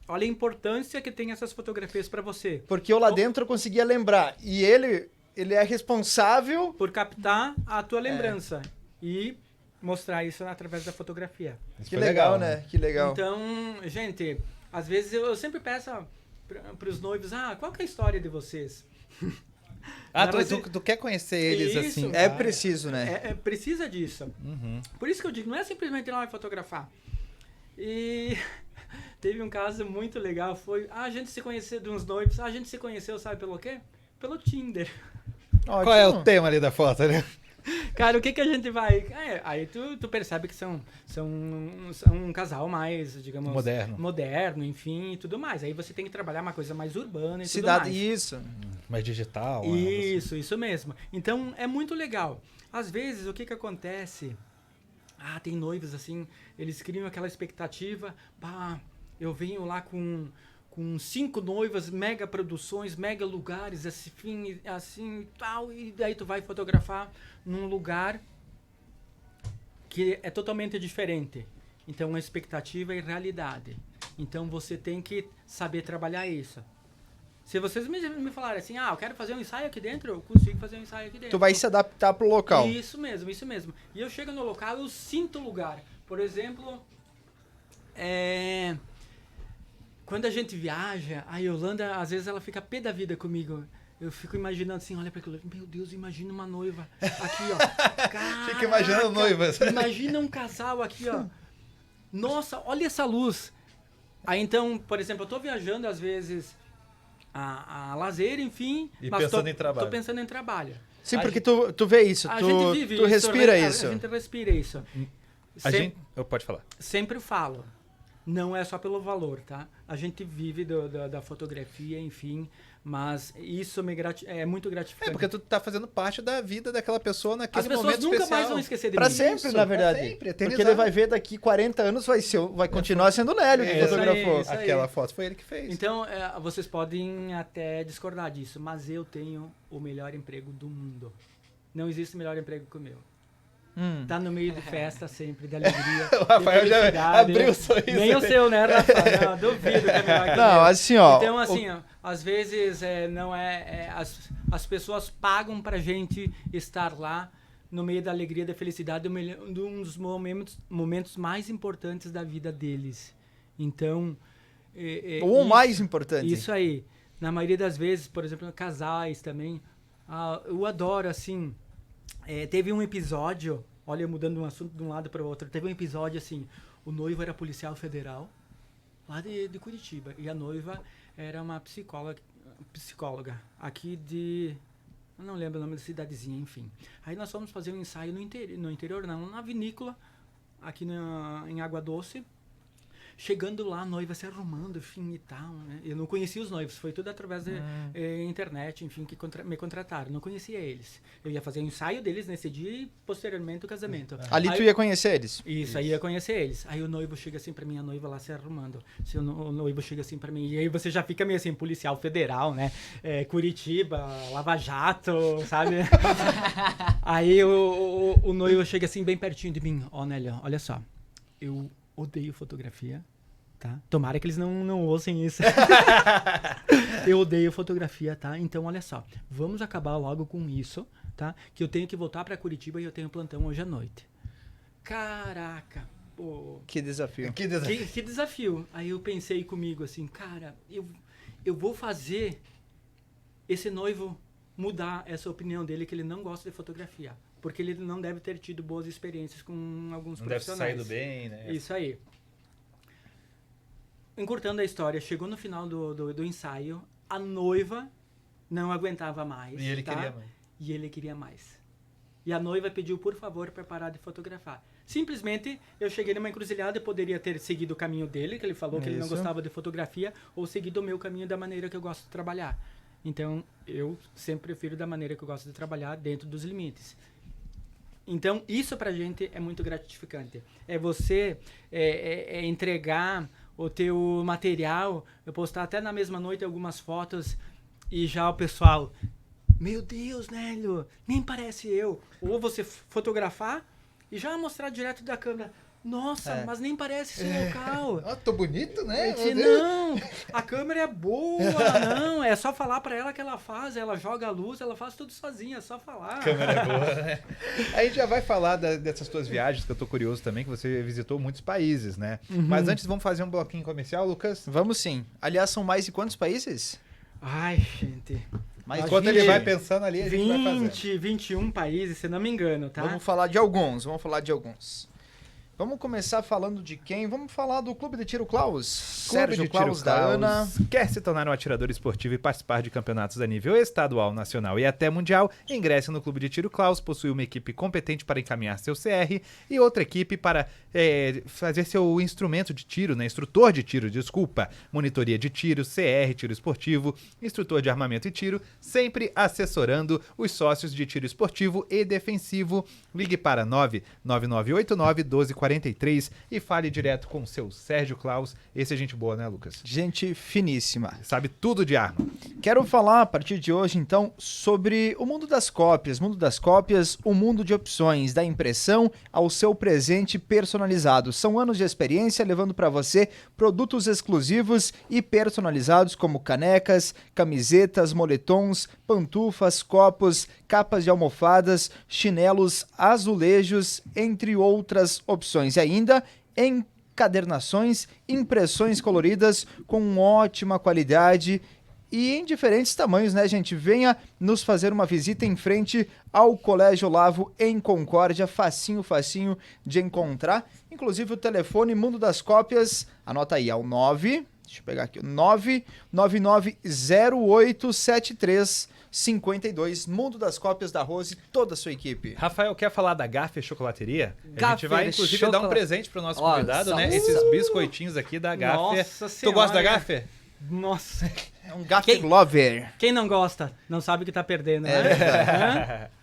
Olha a importância que tem essas fotografias para você. Porque eu lá dentro eu conseguia lembrar. E ele é responsável. Por captar a tua lembrança e mostrar isso através da fotografia. Isso Que foi legal, né? Que legal. Então, gente, às vezes eu sempre peço para os noivos, qual que é a história de vocês? Ah, Mas tu quer conhecer eles Isso. assim? É preciso, né? Precisa disso. Uhum. Por isso que eu digo, não é simplesmente ir lá e fotografar. E teve um caso muito legal, foi a gente se conhecer de uns noivos, a gente se conheceu, sabe pelo quê? Pelo Tinder. Qual é o tema ali da foto, né? Cara, o que a gente vai... aí tu percebe que são um casal mais, digamos... Moderno, enfim, e tudo mais. Aí você tem que trabalhar uma coisa mais urbana e tudo mais. Isso. Mais digital. Isso mesmo. Então, é muito legal. Às vezes, o que acontece... tem noivos, assim, eles criam aquela expectativa... eu venho lá com 5 noivas, mega produções, mega lugares, assim e tal, e daí tu vai fotografar num lugar que é totalmente diferente. Então, a expectativa e realidade. Então, você tem que saber trabalhar isso. Se vocês me falarem assim, eu quero fazer um ensaio aqui dentro, eu consigo fazer um ensaio aqui dentro. Tu vai se adaptar pro local. Isso mesmo. E eu chego no local, eu sinto o lugar. Por exemplo, quando a gente viaja, a Yolanda, às vezes ela fica pé da vida comigo. Eu fico imaginando assim, olha para aquilo, meu Deus, imagina uma noiva aqui, ó. Caraca, Fica imaginando noivas. Imagina um casal aqui, ó. Nossa, olha essa luz. Aí então, por exemplo, eu tô viajando às vezes a lazer, enfim. E mas pensando em trabalho. Tô pensando em trabalho. Sim, porque tu vê isso, A gente vive tu isso, respira isso. A gente respira isso. Pode falar. Sempre falo, não é só pelo valor, tá? A gente vive da fotografia, enfim, mas isso é muito gratificante. Porque tu tá fazendo parte da vida daquela pessoa naquele As pessoas momento nunca especial. mais vão esquecer de Pra mim. sempre, Isso, na pra verdade. sempre, Porque eternizado. ele vai ver daqui 40 anos, vai continuar sendo o Nélio que Isso fotografou. aí, isso aí. Aquela foto foi ele que fez. Então, vocês podem até discordar disso, mas eu tenho o melhor emprego do mundo. Não existe melhor emprego que o meu. Tá no meio de festa sempre, de alegria. O Rafael de já felicidade. abriu o sorriso. Nem o seu, né, Rafael? Não, duvido que é melhor que o Não, meu. assim, ó. Então, assim, ó, às vezes as pessoas pagam pra gente estar lá no meio da alegria, da felicidade, de um dos momentos mais importantes da vida deles. Então... Ou o mais importante. Isso aí. Na maioria das vezes, por exemplo, casais também, eu adoro, assim... teve um episódio, olha, mudando um assunto de um lado para o outro, teve um episódio assim, o noivo era policial federal, lá de Curitiba, e a noiva era uma psicóloga aqui eu não lembro o nome da cidadezinha, enfim. Aí nós fomos fazer um ensaio no interior, não, na vinícola, aqui em Água Doce. Chegando lá, a noiva se arrumando, enfim, e tal, né? Eu não conhecia os noivos, foi tudo através da internet, enfim, que me contrataram. Não conhecia eles. Eu ia fazer o ensaio deles nesse dia e, posteriormente, o casamento. Ali aí, tu ia conhecer eles. Isso, aí ia conhecer eles. Aí o noivo chega assim pra mim, a noiva lá se arrumando. O noivo chega assim pra mim, e aí você já fica meio assim, policial federal, né? Curitiba, Lava Jato, sabe? Aí o noivo chega assim, bem pertinho de mim. Ó, Nélia, olha só, eu odeio fotografia, tá? Tomara que eles não ouçam isso. Eu odeio fotografia, tá? Então, olha só, vamos acabar logo com isso, tá? Que eu tenho que voltar pra Curitiba e eu tenho plantão hoje à noite. Caraca, pô. Que desafio. Que desafio. Que desafio. Aí eu pensei comigo assim, cara, eu vou fazer esse noivo mudar essa opinião dele que ele não gosta de fotografia. Porque ele não deve ter tido boas experiências com alguns Não deve ter profissionais. saído bem, né? Isso aí. Encurtando a história, chegou no final do ensaio, a noiva não aguentava mais. E ele tá? queria mais. E ele queria mais. E a noiva pediu, por favor, para parar de fotografar. Simplesmente, eu cheguei numa encruzilhada e poderia ter seguido o caminho dele, que ele falou que ele não Isso. gostava de fotografia, ou seguido o meu caminho da maneira que eu gosto de trabalhar. Então, eu sempre prefiro da maneira que eu gosto de trabalhar, dentro dos limites. Então, isso pra gente é muito gratificante. É você entregar o teu material, eu postar até na mesma noite algumas fotos e já o pessoal, meu Deus, Nélio, nem parece eu. Ou você fotografar e já mostrar direto da câmera, nossa, mas nem parece esse local. Ó, tô bonito, né? Eu disse, não, a câmera é boa, não, é só falar pra ela que ela faz, ela joga a luz, ela faz tudo sozinha, é só falar. Câmera é boa, né? A gente já vai falar dessas tuas viagens, que eu tô curioso também, que você visitou muitos países, né? Mas antes, vamos fazer um bloquinho comercial, Lucas? Vamos sim. Aliás, são mais de quantos países? Ai, gente, Mais de Enquanto ele 20. vai pensando ali, a gente vai fazendo. 20, 21 países, se não me engano, tá? Vamos falar de alguns, Vamos começar falando de quem? Vamos falar do Clube de Tiro Klaus. Clube Sérgio de Tiro Klaus da Ana. Quer se tornar um atirador esportivo e participar de campeonatos a nível estadual, nacional e até mundial? Ingresse no Clube de Tiro Klaus, possui uma equipe competente para encaminhar seu CR e outra equipe para fazer seu instrumento de tiro, né? Instrutor de tiro, desculpa. Monitoria de tiro, CR, tiro esportivo, instrutor de armamento e tiro, sempre assessorando os sócios de tiro esportivo e defensivo. Ligue para 99989-1243 e fale direto com o seu Sérgio Klaus. Esse é gente boa, né, Lucas? Gente finíssima. Sabe tudo de arma. Quero falar a partir de hoje, então, sobre o mundo das cópias. Mundo das cópias, o mundo de opções, da impressão ao seu presente personalizado. São anos de experiência levando para você produtos exclusivos e personalizados como canecas, camisetas, moletons, pantufas, copos, capas de almofadas, chinelos, azulejos, entre outras opções. E ainda encadernações, impressões coloridas com ótima qualidade e em diferentes tamanhos, né, gente? Venha nos fazer uma visita em frente ao Colégio Olavo, em Concórdia, facinho de encontrar. Inclusive o telefone Mundo das Cópias, anota aí, é o deixa eu pegar aqui, 999087352, Mundo das Cópias da Rose, toda a sua equipe. Rafael, quer falar da Gaffer Chocolateria? A gente Gaffer vai, inclusive, dar um Chocolate- presente pro nosso Ó, convidado, né? salve. Esses biscoitinhos aqui da Gaffer. Nossa Tu gosta da Senhora. Gaffer? Nossa, É um Gaffer Lover. quem não gosta, não sabe o que tá perdendo, né? Hã?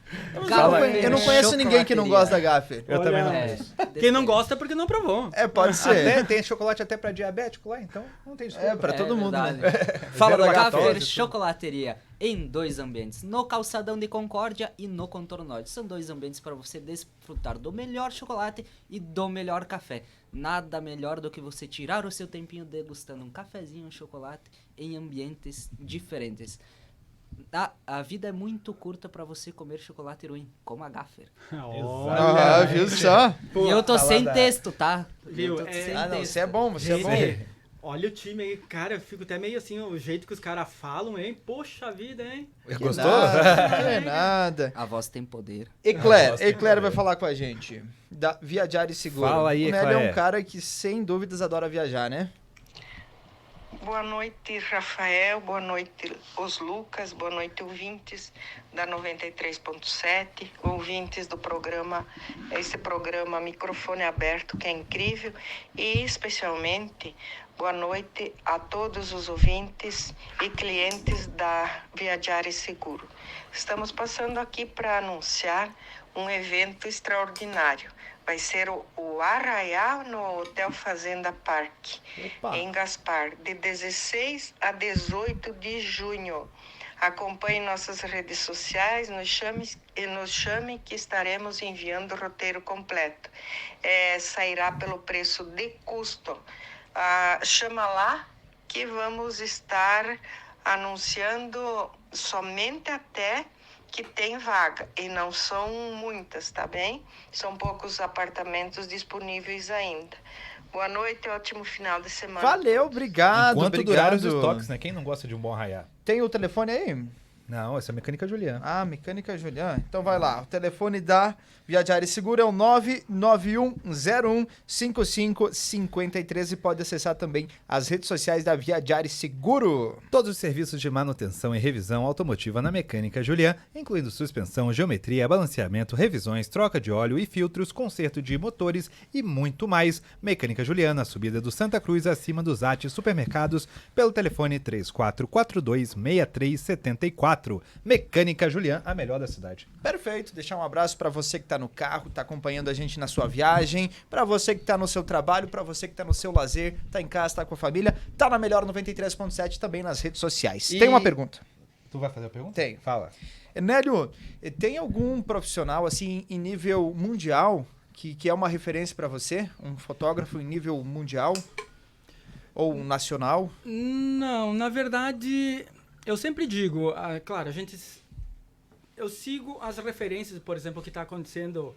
Eu não conheço ninguém que não gosta da Gaffer. Eu Olha, também não É, gosto. Quem não gosta é porque não provou. É, pode ser. Até, tem chocolate até pra diabético lá, então não tem desculpa. É, pra todo mundo, verdade. né? Fala Zero da lactose, Gaffer tudo. Chocolateria em 2 ambientes, no Calçadão de Concórdia e no Contorno Norte. São 2 ambientes para você desfrutar do melhor chocolate e do melhor café. Nada melhor do que você tirar o seu tempinho degustando um cafezinho, um chocolate em ambientes diferentes. A vida é muito curta para você comer chocolate ruim, como a Gaffer. Ah, viu só? Pô, E eu tô falar sem da- texto, tá? Viu, Eu tô é- sem Ah, não, texto. você é bom, você é bom. Gente, olha o time aí, cara, eu fico até meio assim, o jeito que os caras falam, hein? Poxa vida, hein? Gostou? Nada, nada. A voz tem poder. Eclair vai falar com a gente. Da Viajar e Seguro. Fala aí, o Nélio é um Eclair. cara que, sem dúvidas, adora viajar, né? Boa noite, Rafael. Boa noite, os Lucas. Boa noite, ouvintes da 93.7, ouvintes do programa, esse programa Microfone Aberto, que é incrível. E, especialmente, boa noite a todos os ouvintes e clientes da Viajar e Seguro. Estamos passando aqui para anunciar um evento extraordinário. Vai ser o Arraiá no Hotel Fazenda Parque, em Gaspar, de 16 a 18 de junho. Acompanhe nossas redes sociais, nos chame que estaremos enviando o roteiro completo. Sairá pelo preço de custo. Chama lá que vamos estar anunciando somente até que tem vaga, e não são muitas, tá bem? São poucos apartamentos disponíveis ainda. Boa noite, ótimo final de semana. Valeu, obrigado, Enquanto obrigado. durar os estoques, né? Quem não gosta de um bom arraiá? Tem o telefone aí? Não, essa é a Mecânica Julian. Ah, Mecânica Julian. Então vai lá. O telefone da Viajário Seguro é o 991015553 e pode acessar também as redes sociais da Viajário Seguro. Todos os serviços de manutenção e revisão automotiva na Mecânica Julian, incluindo suspensão, geometria, balanceamento, revisões, troca de óleo e filtros, conserto de motores e muito mais. Mecânica Julian, na subida do Santa Cruz, acima dos AT Supermercados, pelo telefone 3442-6374. Mecânica Julian, a melhor da cidade. Perfeito. Deixar um abraço para você que tá no carro, tá acompanhando a gente na sua viagem, para você que tá no seu trabalho, para você que tá no seu lazer, tá em casa, tá com a família, tá na Melhor 93.7 também nas redes sociais. Tem uma pergunta. Tu vai fazer a pergunta? Tenho. Fala. Nélio, tem algum profissional assim em nível mundial que é uma referência para você? Um fotógrafo em nível mundial ou nacional? Não, na verdade, eu sempre digo, claro, eu sigo as referências, por exemplo, o que está acontecendo.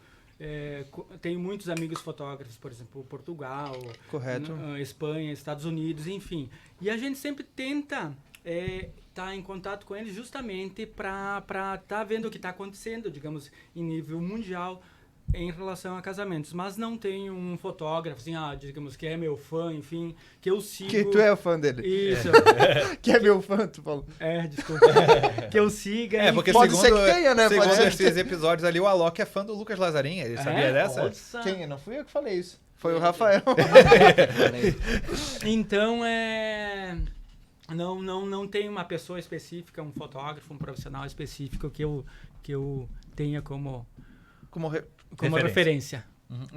Tenho muitos amigos fotógrafos, por exemplo, Portugal, Correto. Espanha, Estados Unidos, enfim. E a gente sempre tenta estar em contato com eles justamente para estar vendo o que está acontecendo, digamos, em nível mundial em relação a casamentos. Mas não tenho um fotógrafo, assim, digamos, que é meu fã, enfim, que eu sigo... Que tu é fã dele. Isso. Que é meu fã, tu falou. Desculpa. Que eu siga. Porque Pode segundo, ser que tenha, né? Segundo Pode ser esses episódios ali, o Alok é fã do Lucas Lazarin. Ele sabia dessa? Nossa. Quem? Não fui eu que falei isso. Foi o Rafael. Então, não tem uma pessoa específica, um fotógrafo, um profissional específico que eu tenha como referência.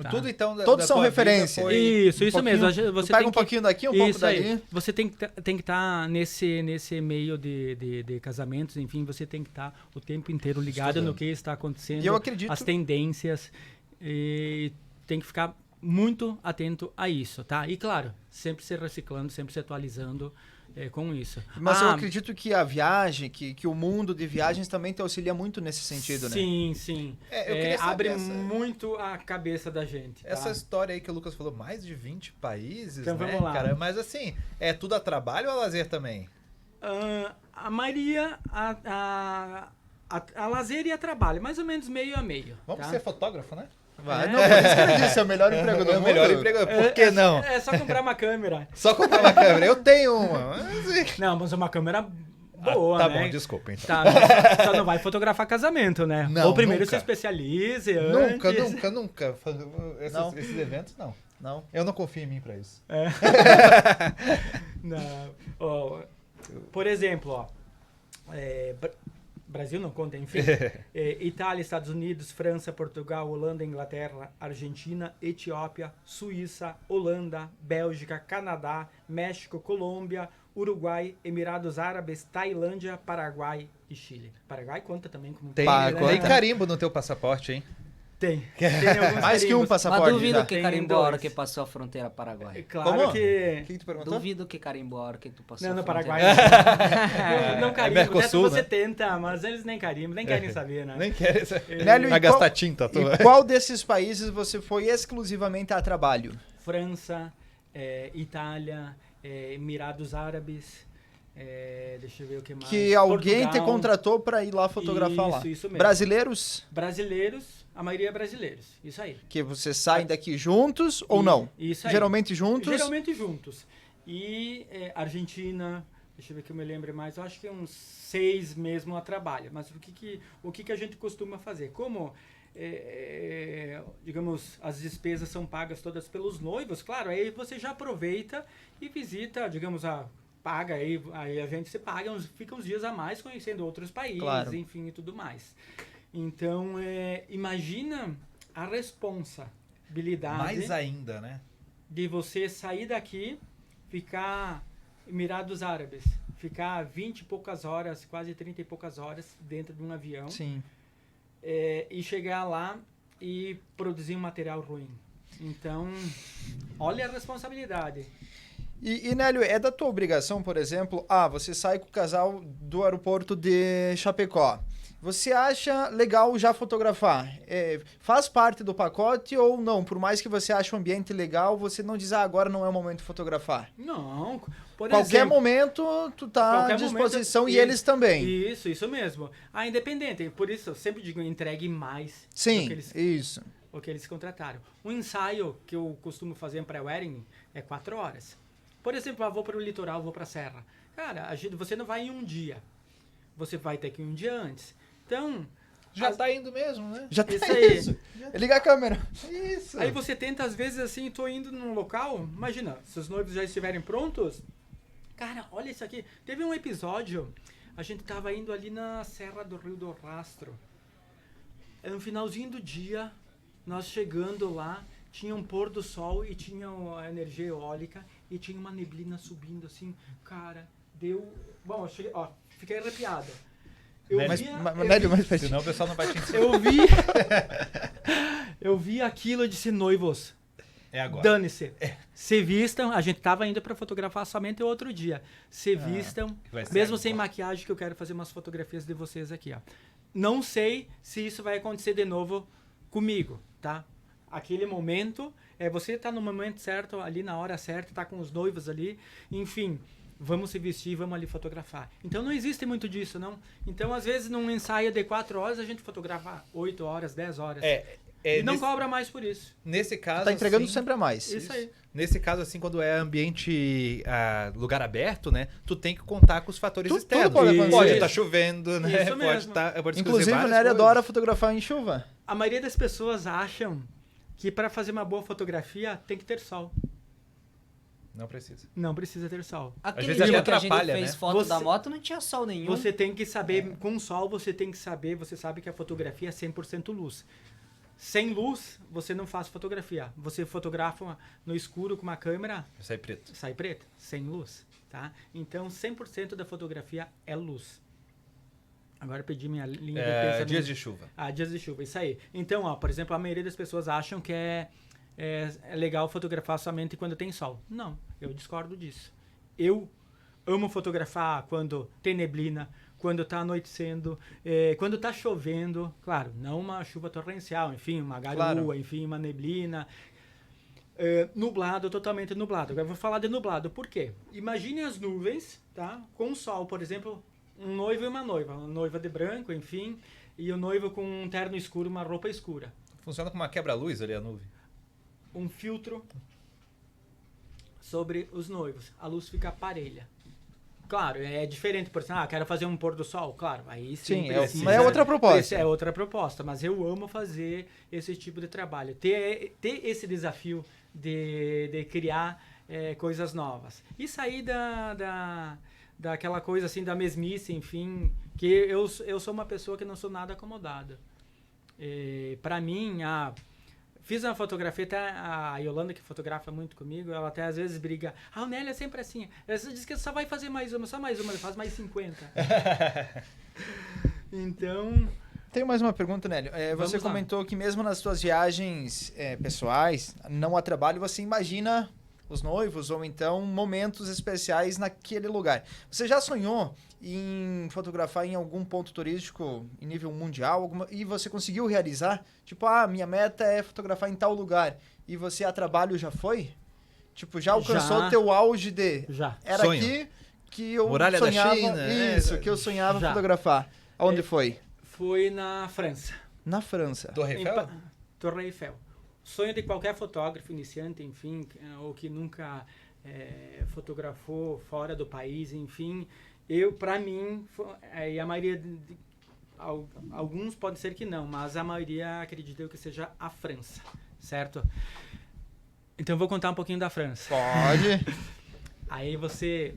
Tá. Tudo então Todos são referência. Isso mesmo. Você pega tem um pouquinho daqui, um pouco dali. Aí. Você tem que estar nesse meio de casamentos, enfim, você tem que estar o tempo inteiro ligado no que está acontecendo, E eu acredito... as tendências, e tem que ficar muito atento a isso, tá? E claro, sempre se reciclando, sempre se atualizando com isso. Mas eu acredito que a viagem, que o mundo de viagens também te auxilia muito nesse sentido, né? Sim. Eu queria saber abre muito a cabeça da gente. Tá? Essa história aí que o Lucas falou, mais de 20 países, então, né, vamos lá. cara? Mas assim, é tudo a trabalho ou a lazer também? A maioria, a lazer e a trabalho, mais ou menos meio a meio. Vamos tá? ser fotógrafo, né? Vai, não, por isso que eu disse, é o melhor emprego do mundo. É o melhor emprego, por que não? É só comprar uma câmera. Só comprar uma câmera, eu tenho uma. Não, mas uma câmera boa, tá né? bom, desculpa então. Tá, só não vai fotografar casamento, né? Não, ou primeiro nunca. se especialize Nunca. Esses eventos, não. Não. Eu não confio em mim pra isso. Não. Por exemplo, Brasil não conta, enfim. Itália, Estados Unidos, França, Portugal, Holanda, Inglaterra, Argentina, Etiópia, Suíça, Holanda, Bélgica, Canadá, México, Colômbia, Uruguai, Emirados Árabes, Tailândia, Paraguai e Chile. Paraguai conta também como... Tem carimbo no teu passaporte, hein? Tem alguns Mais que um carimbos. passaporte. Mas duvido já. que Tem carimbou a hora dois. que passou a fronteira paraguaia. Claro Como? que... O que tu perguntou? Duvido que carimbou a hora que tu passou Não, a no fronteira. Paraguai. Não carimbo. Mercosul, Dessa você né? tenta, mas eles nem carimbam, nem querem saber, né? Nem quero Nélio, vai e qual- gastar tinta à toa. E qual desses países você foi exclusivamente a trabalho? França, Itália, Emirados Árabes, deixa eu ver o que mais. Que alguém te Portugal. contratou para ir lá fotografar lá. Isso mesmo. Brasileiros? Brasileiros, a maioria é brasileiros, isso aí. Que vocês saem daqui juntos ou não? Isso aí. Geralmente juntos? Geralmente juntos. E Argentina, deixa eu ver que eu me lembre mais, eu acho que uns 6 mesmo a trabalho. Mas o que a gente costuma fazer? Como, digamos, as despesas são pagas todas pelos noivos, claro, aí você já aproveita e visita, digamos, paga aí a gente se paga, fica uns dias a mais conhecendo outros países, Claro. enfim, e tudo mais. Então, imagina a responsabilidade Mais ainda, né? de você sair daqui, ficar Emirados Árabes, ficar 20 e poucas horas, quase 30 e poucas horas dentro de um avião, Sim. e chegar lá e produzir um material ruim. Então, olha a responsabilidade. E Nélio, é da tua obrigação, por exemplo, você sai com o casal do aeroporto de Chapecó. Você acha legal já fotografar? Faz parte do pacote ou não? Por mais que você ache o ambiente legal, você não diz, agora não é o momento de fotografar. Não, por Qualquer exemplo, momento, tu tá à qualquer disposição momento, e eles também. Isso mesmo. Independente, por isso eu sempre digo, entregue mais do Sim, que eles, isso. o que eles contrataram. Um ensaio que eu costumo fazer em pré-wedding é 4 horas. Por exemplo, vou para o litoral, vou para a serra. Cara, você não vai em um dia. Você vai ter que ir um dia antes. Então... Já tá indo mesmo, né? Já tá Isso aí. isso. Liga a câmera. Isso. Aí você tenta, às vezes, assim, tô indo num local, imagina, se os noivos já estiverem prontos, cara, olha isso aqui. Teve um episódio, a gente tava indo ali na Serra do Rio do Rastro. No finalzinho do dia, nós chegando lá, tinha um pôr do sol e tinha a energia eólica e tinha uma neblina subindo assim, cara, deu... Bom, eu cheguei, fiquei arrepiado. Senão o pessoal não vai te ensinar. Eu vi aquilo de ser noivos. É agora. Dane-se. Se vistam, a gente tava indo para fotografar somente outro dia. Se vistam, mesmo sem maquiagem, que eu quero fazer umas fotografias de vocês aqui, ó. Não sei se isso vai acontecer de novo comigo, tá? Aquele momento, você tá no momento certo, ali na hora certa, tá com os noivos ali, enfim, vamos se vestir, vamos ali fotografar. Então não existe muito disso, não. Então, às vezes, num ensaio de 4 horas, a gente fotografa 8 horas, 10 horas. E não cobra mais por isso. Nesse caso, tá entregando assim, sempre a mais. Isso aí. Nesse caso, assim, quando é ambiente, lugar aberto, né? Tu tem que contar com os fatores externos. Tudo pode acontecer. Pode estar chovendo, né? Isso Pode mesmo. estar... Inclusive, o Nery adora fotografar em chuva. A maioria das pessoas acham que para fazer uma boa fotografia tem que ter sol. Não precisa. Não precisa ter sol. Aquele vezes dia até que a gente atrapalha, fez né? foto da moto não tinha sol nenhum. Você tem que saber, com sol você tem que saber, você sabe que a fotografia é 100% luz. Sem luz, você não faz fotografia. Você fotografa no escuro com uma câmera, Sai preto. sai preto, sem luz, tá? Então, 100% da fotografia é luz. Agora eu perdi minha linha de pensamento. Dias de chuva. Dias de chuva, isso aí. Então, por exemplo, a maioria das pessoas acham que é legal fotografar somente quando tem sol. Não, eu discordo disso. Eu amo fotografar quando tem neblina, quando está anoitecendo, quando está chovendo, claro, não uma chuva torrencial, enfim, uma garoa, enfim, uma neblina. Nublado, totalmente nublado. Agora eu vou falar de nublado, por quê? Imagine as nuvens, tá? Com o sol, por exemplo, um noivo e uma noiva de branco, enfim, e o noivo com um terno escuro, uma roupa escura. Funciona como uma quebra-luz ali a nuvem. Um filtro sobre os noivos. A luz fica parelha. Claro, é diferente, por exemplo, quero fazer um pôr do sol, claro, aí sim. Mas é outra proposta. É outra proposta, mas eu amo fazer esse tipo de trabalho. Ter esse desafio de criar coisas novas. E sair daquela coisa assim, da mesmice, enfim, que eu sou uma pessoa que não sou nada acomodada. Para mim, fiz uma fotografia, até a Yolanda, que fotografa muito comigo, ela até às vezes briga. O Nélio é sempre assim. Ela diz que só vai fazer mais uma, só mais uma, ele faz mais 50. Então... Tenho mais uma pergunta, Nélio. Você comentou que mesmo nas suas viagens pessoais, não a trabalho, você imagina os noivos ou então momentos especiais naquele lugar. Você já sonhou em fotografar em algum ponto turístico em nível mundial e você conseguiu realizar? Tipo, minha meta é fotografar em tal lugar. E você a trabalho já foi? Tipo, já alcançou o teu auge de... Já. Era Sonho. Aqui que eu Muralha sonhava... da China. Isso, que eu sonhava fotografar. Aonde foi? Foi na França. Na França. Torre Eiffel? Torre Eiffel. Sonho de qualquer fotógrafo iniciante, enfim, ou que nunca fotografou fora do país, enfim. Para mim, e a maioria, alguns pode ser que não, mas a maioria acredito que seja a França, certo? Então eu vou contar um pouquinho da França. Pode. Aí você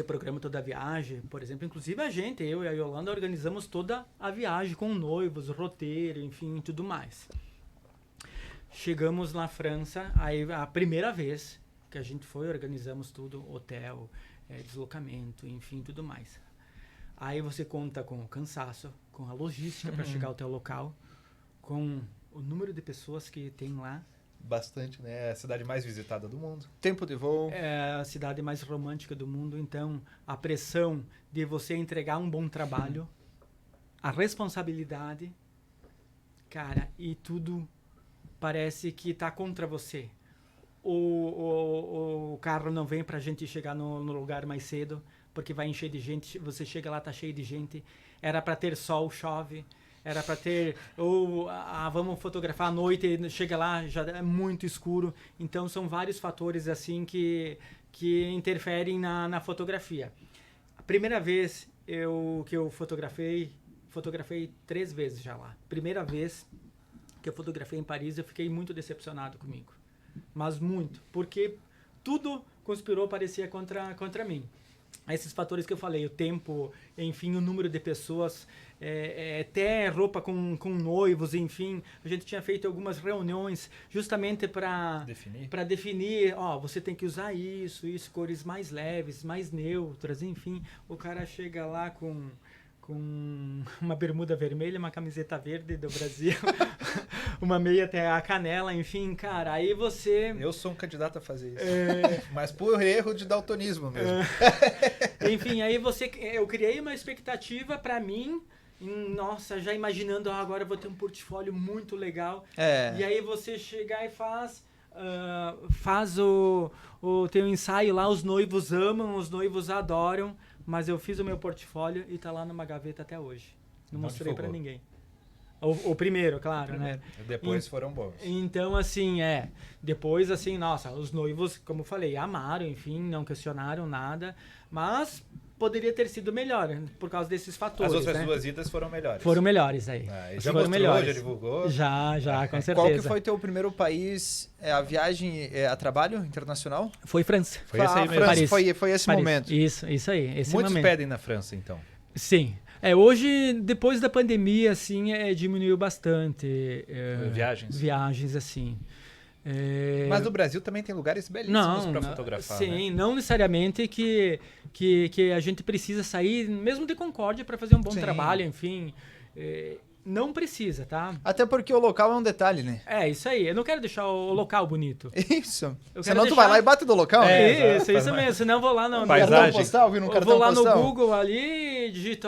programa toda a viagem, por exemplo, inclusive eu e a Yolanda organizamos toda a viagem com noivos, roteiro, enfim, tudo mais. Chegamos na França, aí a primeira vez que a gente foi, organizamos tudo, hotel, deslocamento, enfim, tudo mais. Aí você conta com o cansaço, com a logística para chegar ao teu local, com o número de pessoas que tem lá. Bastante, né? É a cidade mais visitada do mundo. Tempo de voo. É a cidade mais romântica do mundo, então a pressão de você entregar um bom trabalho, a responsabilidade, cara, e tudo parece que tá contra você. O carro não vem pra gente chegar no lugar mais cedo, porque vai encher de gente, você chega lá, tá cheio de gente. Era para ter sol, chove. Era para ter, vamos fotografar à noite, chega lá, já é muito escuro. Então, são vários fatores assim que interferem na fotografia. A primeira vez que eu fotografei 3 vezes já lá. Primeira vez que eu fotografei em Paris, eu fiquei muito decepcionado comigo. Mas muito, porque tudo conspirou, parecia contra mim. Esses fatores que eu falei, o tempo, enfim, o número de pessoas, até roupa com noivos, enfim. A gente tinha feito algumas reuniões justamente para definir, você tem que usar isso, cores mais leves, mais neutras, enfim. O cara chega lá com uma bermuda vermelha, uma camiseta verde do Brasil, uma meia até a canela, enfim, cara, aí você... Eu sou um candidato a fazer isso, mas por erro de daltonismo mesmo. Enfim, aí eu criei uma expectativa pra mim, nossa, já imaginando, agora eu vou ter um portfólio muito legal, e aí você chegar e faz o teu ensaio lá, os noivos amam, os noivos adoram, mas eu fiz o meu portfólio e tá lá numa gaveta até hoje. Não mostrei pra ninguém. O primeiro, claro, né? Depois foram bons. Então, assim, depois, assim, nossa, os noivos, como eu falei, amaram, enfim, não questionaram nada, mas poderia ter sido melhor, por causa desses fatores, As outras 2 idas foram melhores. Foram melhores aí. Já foram mostrou, melhores. Já divulgou? Já, com certeza. Qual que foi teu primeiro país, a viagem a trabalho internacional? Foi França. Foi esse aí mesmo. França, foi esse Paris. momento. Isso aí. Esse Muitos momento. pedem na França, então. Sim. Hoje, depois da pandemia, assim, diminuiu bastante. Viagens, assim. Mas no Brasil também tem lugares belíssimos para fotografar, sim, né? não necessariamente que a gente precisa sair, mesmo de Concórdia, para fazer um bom trabalho, enfim. Não precisa, tá? Até porque o local é um detalhe, né? Isso aí. Eu não quero deixar o local bonito. Isso. Senão tu vai lá e bate do local, né? Isso mesmo. Senão eu vou lá no paisagem. Vou lá no Google ali, digito,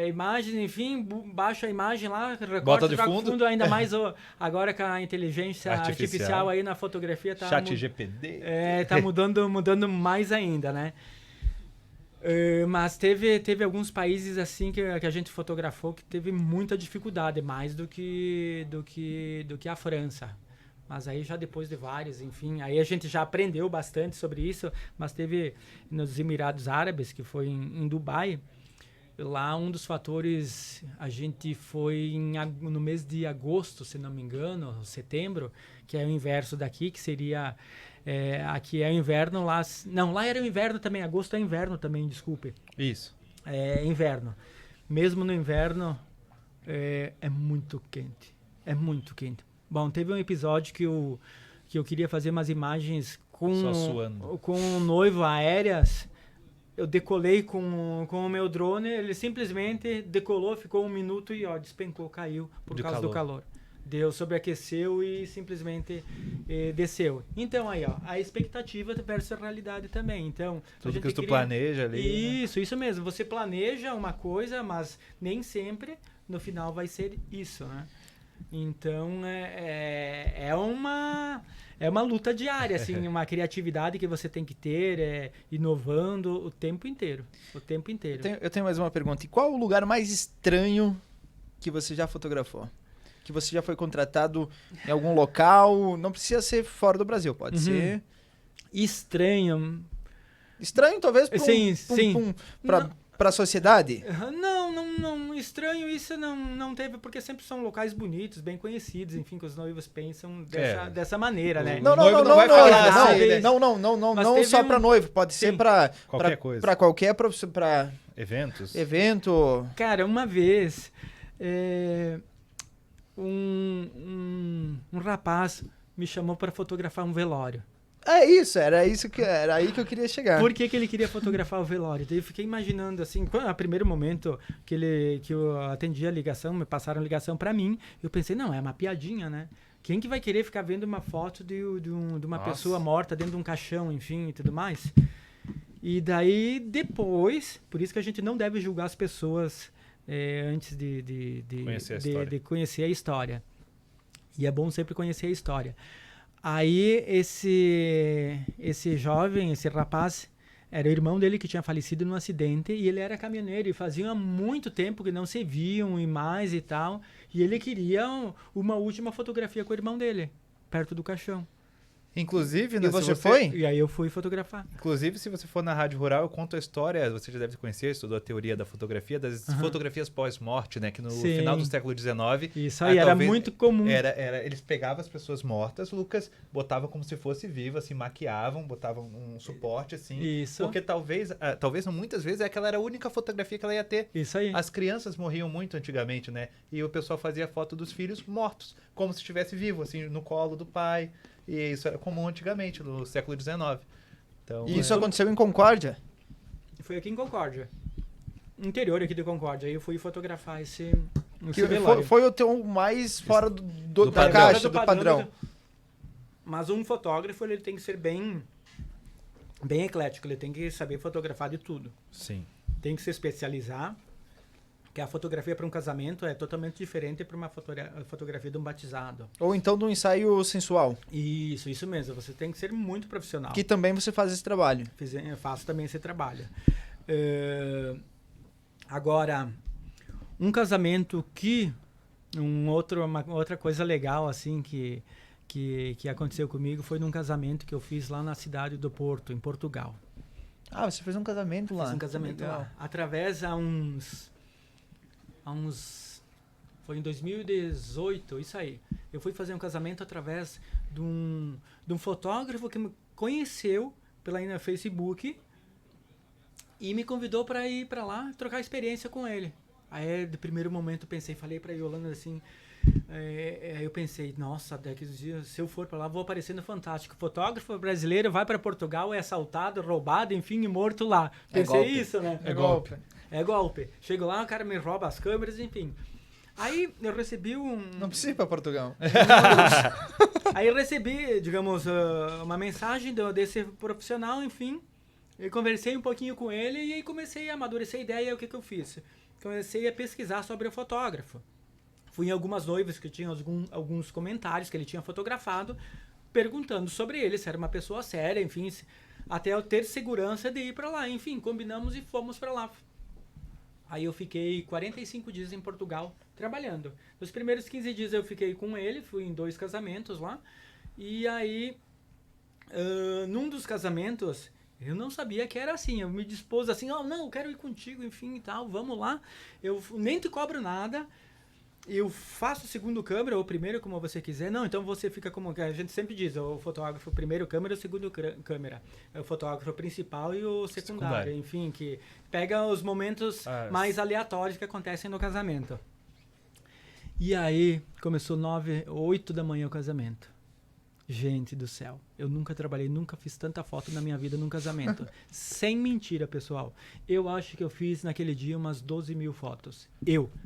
imagem, enfim, baixo a imagem lá, recorte, de fundo, ainda mais agora com a inteligência artificial aí na fotografia tá Chat GPD. tá mudando mais ainda, né? Mas teve alguns países assim que a gente fotografou que teve muita dificuldade, mais do que a França. Mas aí já depois de vários, enfim, aí a gente já aprendeu bastante sobre isso, mas teve nos Emirados Árabes, que foi em Dubai. Lá, um dos fatores, a gente foi no mês de agosto, se não me engano, setembro, que é o inverso daqui, que seria... aqui é o inverno, lá... Não, lá era o inverno também, agosto é inverno também, desculpe. Isso. É inverno. Mesmo no inverno, é muito quente. É muito quente. Bom, teve um episódio que eu queria fazer umas imagens com o noivo aéreas. Eu decolei com o meu drone, ele simplesmente decolou, ficou 1 minuto e despencou, caiu por causa do calor. Sobreaqueceu e simplesmente desceu. Então aí, a expectativa versus a realidade também. Então, tudo que tu planeja ali. Isso mesmo. Você planeja uma coisa, mas nem sempre no final vai ser isso, né? Então, é uma luta diária, assim, uma criatividade que você tem que ter, inovando o tempo inteiro. Eu tenho mais uma pergunta. E qual o lugar mais estranho que você já fotografou? Que você já foi contratado em algum local? Não precisa ser fora do Brasil, pode ser... Estranho, talvez, para a sociedade? Não, estranho isso não teve, porque sempre são locais bonitos, bem conhecidos, enfim, que os noivos pensam dessa maneira, né? Não vai falar assim, né? Não só para noivo, pode ser para qualquer coisa. Para qualquer profissão, para evento. Cara, uma vez um rapaz me chamou para fotografar um velório. Era aí que eu queria chegar. Por que ele queria fotografar o velório? Daí eu fiquei imaginando assim, a primeiro momento que eu atendi a ligação, me passaram a ligação para mim, eu pensei, não, é uma piadinha, né? Quem que vai querer ficar vendo uma foto de uma pessoa morta dentro de um caixão, enfim, e tudo mais? E daí, depois, por isso que a gente não deve julgar as pessoas antes de Conhecer a história. de conhecer a história. E é bom sempre conhecer a história. Aí esse jovem, esse rapaz, era o irmão dele que tinha falecido num acidente e ele era caminhoneiro e fazia muito tempo que não se viam e mais e tal. E ele queria uma última fotografia com o irmão dele, perto do caixão. Inclusive, E você foi? E aí eu fui fotografar. Inclusive, se você for na Rádio Rural, eu conto a história, você já deve conhecer, estudou a teoria da fotografia, das fotografias pós-morte, né? Que no Sim. final do século XIX... Isso aí, era muito comum. Eles pegavam as pessoas mortas, Lucas, botavam como se fosse viva, assim, maquiavam, botavam um suporte, assim. Isso. Porque talvez não, muitas vezes, aquela era a única fotografia que ela ia ter. Isso aí. As crianças morriam muito antigamente, né? E o pessoal fazia foto dos filhos mortos, como se estivesse vivo, assim, no colo do pai. E isso era comum antigamente, no século XIX. Então, E isso aconteceu em Concórdia? Foi aqui em Concórdia. Interior aqui de Concórdia. Aí eu fui fotografar esse Que foi o teu mais fora da padrão. caixa, do padrão. Mas um fotógrafo, ele tem que ser bem eclético. Ele tem que saber fotografar de tudo. Sim. Tem que se especializar. Que a fotografia para um casamento é totalmente diferente para uma fotografia de um batizado. Ou então do ensaio sensual, Isso mesmo. Você tem que ser muito profissional. que também você faz esse trabalho. Eu faço também esse trabalho. Agora, um casamento uma outra coisa legal assim que aconteceu comigo foi num casamento que eu fiz lá na cidade do Porto, em Portugal. Ah, você fez um casamento lá. Fiz um casamento Legal. lá. Através foi em 2018, isso aí. Eu fui fazer um casamento através de um fotógrafo que me conheceu pela Facebook e me convidou para ir para lá trocar experiência com ele. Aí, de primeiro momento, falei para Yolanda assim, aí eu pensei, nossa, daqui uns dias, se eu for para lá, vou aparecer no Fantástico. Fotógrafo brasileiro vai para Portugal, é assaltado, roubado, enfim, e morto lá. Pensei golpe. isso, né? É golpe. É golpe. Chego lá, o cara me rouba as câmeras, enfim. Aí eu recebi Não precisa ir pra Portugal. Aí eu recebi, digamos, uma mensagem desse profissional, enfim. Eu conversei um pouquinho com ele e aí comecei a amadurecer a ideia. O que eu fiz? Comecei a pesquisar sobre o fotógrafo. Fui em algumas noivas que tinham alguns comentários que ele tinha fotografado, perguntando sobre ele, se era uma pessoa séria, enfim, até eu ter segurança de ir para lá. Enfim, combinamos e fomos para lá. Aí eu fiquei 45 dias em Portugal trabalhando. Nos primeiros 15 dias eu fiquei com ele, fui em 2 casamentos lá. E aí, num dos casamentos, eu não sabia que era assim. Eu me dispus assim, não, eu quero ir contigo, enfim e tal, vamos lá. Eu nem te cobro nada. Eu faço o segundo câmera ou o primeiro, como você quiser. Não, então você fica como a gente sempre diz, o fotógrafo primeiro câmera, o segundo câmera. É o fotógrafo principal e o secundário. Enfim, que pega os momentos mais aleatórios que acontecem no casamento. E aí, começou 8 da manhã o casamento. Gente do céu, eu nunca trabalhei, nunca fiz tanta foto na minha vida num casamento. Sem mentira, pessoal. Eu acho que eu fiz naquele dia umas 12 mil fotos.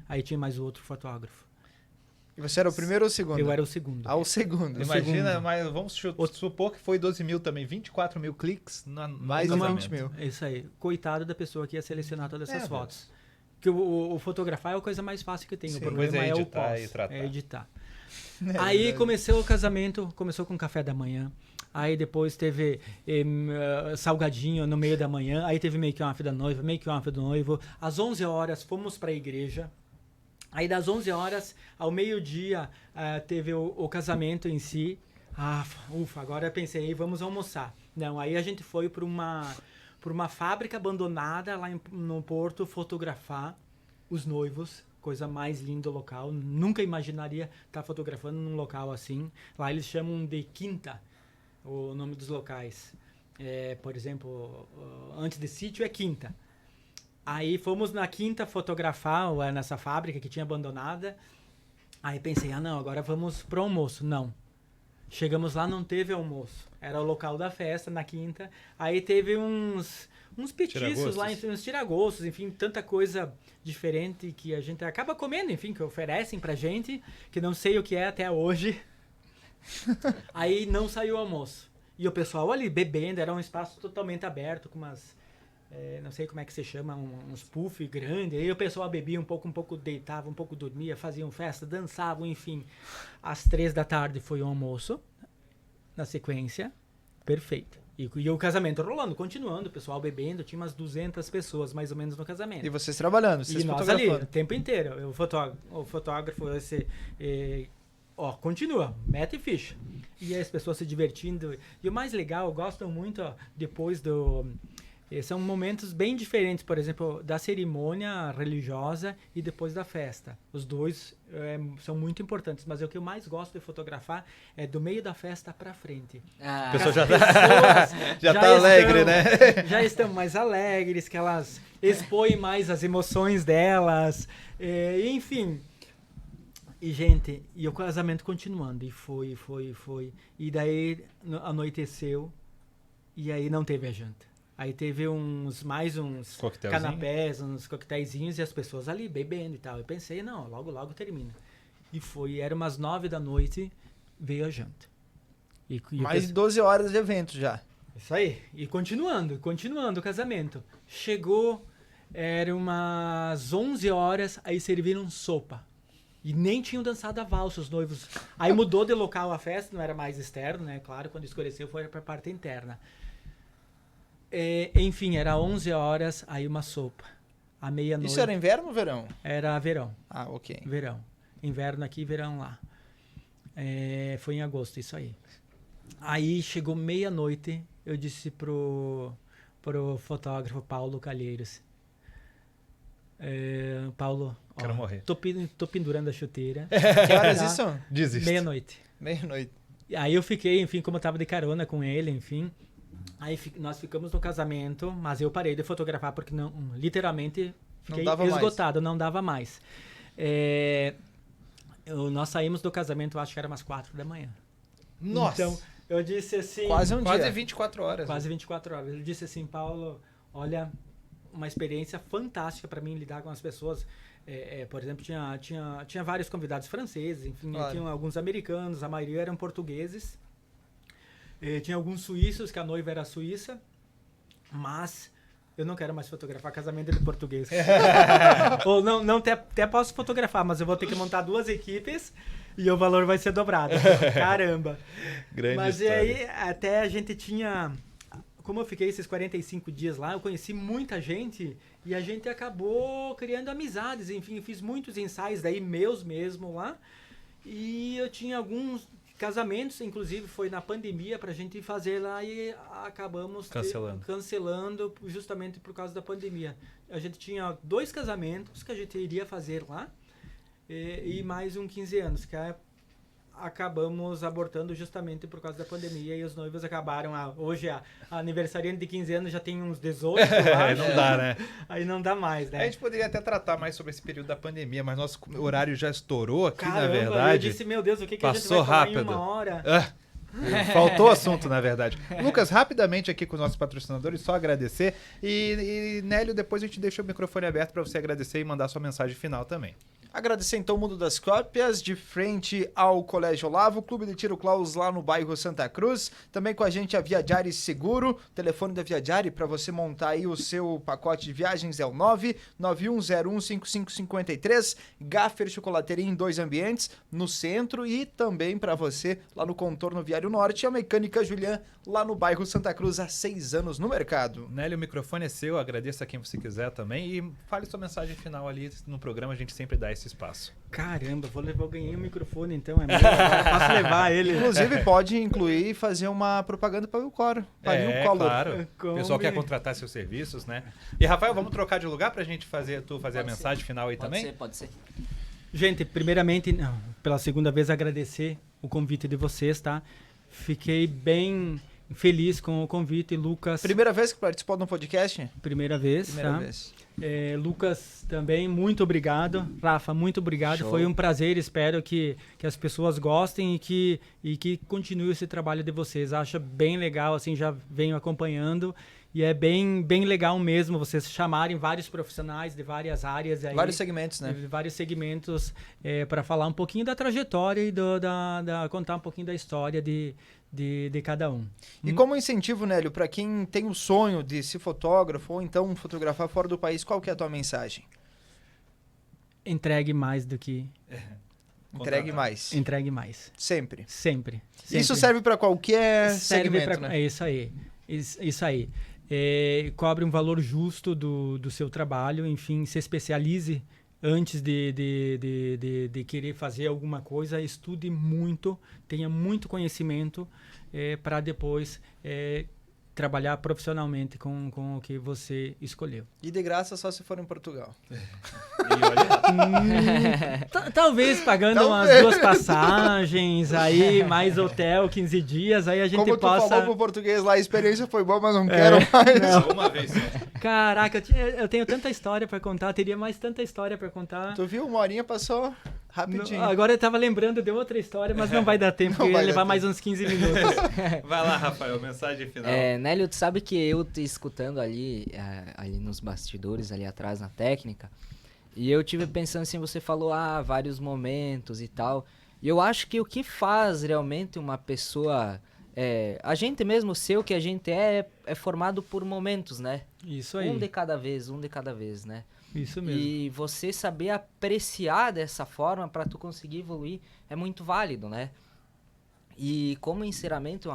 Aí tinha mais outro fotógrafo. E você era o primeiro ou o segundo? Eu era o segundo. Ah, o segundo. Imagina, mas vamos supor que foi 12 mil também, 24 mil cliques. Mais de 20 mil. Isso aí. Coitado da pessoa que ia selecionar todas essas fotos. Porque o fotografar é a coisa mais fácil que tem. Sim, o problema é o pós. É editar. Aí começou o casamento, começou com café da manhã. Aí depois teve salgadinho no meio da manhã. Aí teve make-off da noiva, make-off do noivo. Às 11 horas fomos para a igreja. Aí das 11 horas ao meio-dia teve o casamento em si. Agora eu pensei, vamos almoçar. Não, aí a gente foi para uma fábrica abandonada lá no Porto fotografar os noivos. Coisa mais linda do local. Nunca imaginaria estar fotografando num local assim. Lá eles chamam de quinta, o nome dos locais. Por exemplo, antes de sítio é quinta. Aí fomos na quinta fotografar nessa fábrica que tinha abandonada. Aí pensei, não, agora vamos pro almoço. Não. Chegamos lá, não teve almoço. Era o local da festa, na quinta. Aí teve uns petiscos lá, uns tiragostos, enfim, tanta coisa diferente que a gente acaba comendo, enfim, que oferecem pra gente, que não sei o que é até hoje. Aí não saiu o almoço. E o pessoal ali bebendo, era um espaço totalmente aberto, com não sei como é que se chama, uns puff grande. Aí o pessoal bebia um pouco deitava, um pouco dormia, faziam festa, dançavam, enfim. Às 3 da tarde foi o almoço, na sequência, perfeito. E o casamento rolando, continuando, o pessoal bebendo, tinha umas 200 pessoas mais ou menos no casamento. E vocês trabalhando, vocês E nós ali, fotografando. o tempo inteiro. O fotógrafo continua, mete ficha. E aí as pessoas se divertindo. E o mais legal, eu gosto muito, depois do... São momentos bem diferentes, por exemplo, da cerimônia religiosa e depois da festa. Os dois são muito importantes, mas o que eu mais gosto de fotografar é do meio da festa para frente. A pessoa já Já tá alegre, né? Já estão mais alegres, que elas expõem mais as emoções delas, enfim. E, gente, e o casamento continuando, e foi. E daí anoiteceu, e aí não teve a janta. Aí teve mais uns canapés, uns coquetéisinhos, e as pessoas ali bebendo e tal. Eu pensei, não, logo termina. E era umas 9 da noite, veio a janta. Mais de 12 horas de evento já. Isso aí. E continuando o casamento. Chegou, era umas 11 horas, aí serviram sopa. E nem tinham dançado a valsa os noivos. Aí mudou de local a festa, não era mais externo, né? Claro, quando escureceu foi para a parte interna. Enfim, era 11 horas, aí uma sopa. À meia-noite. Isso era inverno ou verão? Era verão. Ah, ok. Verão. Inverno aqui, verão lá. Foi em agosto, isso aí. Aí chegou meia-noite, eu disse pro fotógrafo Paulo Calheiros. Paulo, Quero morrer. Tô pendurando a chuteira. Que horas isso? Desiste. Meia-noite. Meia-noite. Aí eu fiquei, enfim, como eu tava de carona com ele, enfim. Aí nós ficamos no casamento, mas eu parei de fotografar porque literalmente fiquei esgotado, não dava mais. Nós saímos do casamento, acho que era umas 4 da manhã. Nossa! Então, eu disse assim... Quase um dia. 24 horas. Quase 24 horas. Eu disse assim, Paulo, olha, uma experiência fantástica para mim lidar com as pessoas. Por exemplo, tinha vários convidados franceses, enfim, claro. Tinha alguns americanos, a maioria eram portugueses. Tinha alguns suíços, que a noiva era suíça, mas eu não quero mais fotografar casamento de português. Ou não até posso fotografar, mas eu vou ter que montar 2 equipes e o valor vai ser dobrado. Caramba! Grande mas história. e aí até a gente tinha... Como eu fiquei esses 45 dias lá, eu conheci muita gente e a gente acabou criando amizades. Enfim, eu fiz muitos ensaios daí meus mesmo lá. E eu tinha alguns casamentos, inclusive foi na pandemia pra gente fazer lá e acabamos cancelando justamente por causa da pandemia. A gente tinha 2 casamentos que a gente iria fazer lá e mais 15 anos, que acabamos abortando justamente por causa da pandemia e os noivos acabaram, hoje a aniversariante de 15 anos já tem uns 18, eu acho. Não dá, né? Aí não dá mais, né? A gente poderia até tratar mais sobre esse período da pandemia, mas nosso horário já estourou aqui, Caramba, na verdade. eu disse, meu Deus, o que a gente Passou vai falar rápido. em 1 hora? Faltou assunto, na verdade. Lucas, rapidamente aqui com os nossos patrocinadores, só agradecer. E Nélio, depois a gente deixa o microfone aberto para você agradecer e mandar sua mensagem final também. Agradecer então o Mundo das Cópias, de frente ao Colégio Olavo, Clube de Tiro Klaus lá no bairro Santa Cruz. Também com a gente a Viajare Seguro, telefone da Viajare para você montar aí o seu pacote de viagens é o 991015553. Gaffer Chocolateria em 2 ambientes, no centro e também para você lá no Contorno Viário Norte, a Mecânica Julian lá no bairro Santa Cruz há 6 anos no mercado. Nélio, o microfone é seu, agradeça a quem você quiser também e fale sua mensagem final ali no programa, a gente sempre dá esse espaço. Caramba, eu ganhei o microfone então, é meu, agora posso levar ele. Inclusive pode incluir e fazer uma propaganda para o Coro. Claro. O pessoal quer contratar seus serviços, né? E Rafael, vamos trocar de lugar pra gente fazer a mensagem final aí também? Pode ser. Gente, primeiramente, pela segunda vez agradecer o convite de vocês, tá? Fiquei bem feliz com o convite, Lucas. Primeira vez que participou de um podcast? Primeira vez, Primeira tá? vez. Lucas também, muito obrigado. Rafa, muito obrigado. Show. Foi um prazer, espero que as pessoas gostem e que continue esse trabalho de vocês. Acho bem legal, assim, já venho acompanhando. E é bem legal mesmo vocês chamarem vários profissionais de várias áreas. Aí, Vários segmentos, né? de vários segmentos para falar um pouquinho da trajetória e contar um pouquinho da história de cada um. E como incentivo, Nélio, para quem tem o sonho de ser fotógrafo ou então fotografar fora do país, qual que é a tua mensagem? Entregue mais do que... Entregue mais. Entregue mais. Sempre. Sempre. Isso serve para qualquer Serve segmento, né? É isso aí. Isso aí. Cobre um valor justo do seu trabalho, enfim, se especialize antes de querer fazer alguma coisa, estude muito, tenha muito conhecimento para depois trabalhar profissionalmente com o que você escolheu. E de graça só se for em Portugal. Talvez pagando umas 2 passagens, aí mais hotel, 15 dias, aí a gente Como possa... tu falou pro português lá, a experiência foi boa, mas não quero mais. Só uma vez só. Caraca, eu tenho tanta história para contar, teria mais tanta história para contar. Tu viu? 1 horinha passou rapidinho. Agora eu tava lembrando de outra história, mas não vai dar tempo, porque ia levar mais uns 15 minutos. Vai lá, Rafael, mensagem final. Nélio, tu sabe que eu te escutando ali nos bastidores, ali atrás na técnica, e eu tive pensando assim, você falou vários momentos e tal, e eu acho que o que faz realmente uma pessoa, a gente mesmo ser o que a gente é formado por momentos, né? Isso aí. Um de cada vez, né? Isso mesmo. E você saber apreciar dessa forma para tu conseguir evoluir é muito válido, né? E como encerramento,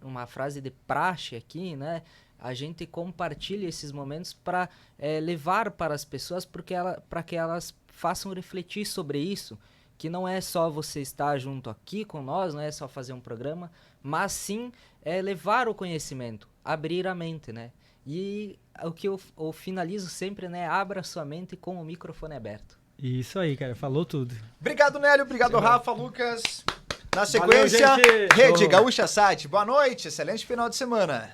uma frase de praxe aqui, né? A gente compartilha esses momentos para levar para as pessoas para que elas façam refletir sobre isso, que não é só você estar junto aqui com nós, não é só fazer um programa, mas sim levar o conhecimento, abrir a mente, né? E o que eu finalizo sempre, né? Abra sua mente com o microfone aberto. Isso aí, cara. Falou tudo. Obrigado, Nélio. Obrigado, Rafa, Lucas. Na sequência, Valeu, gente. Rede Gaúcha Sat. Boa noite. Excelente final de semana.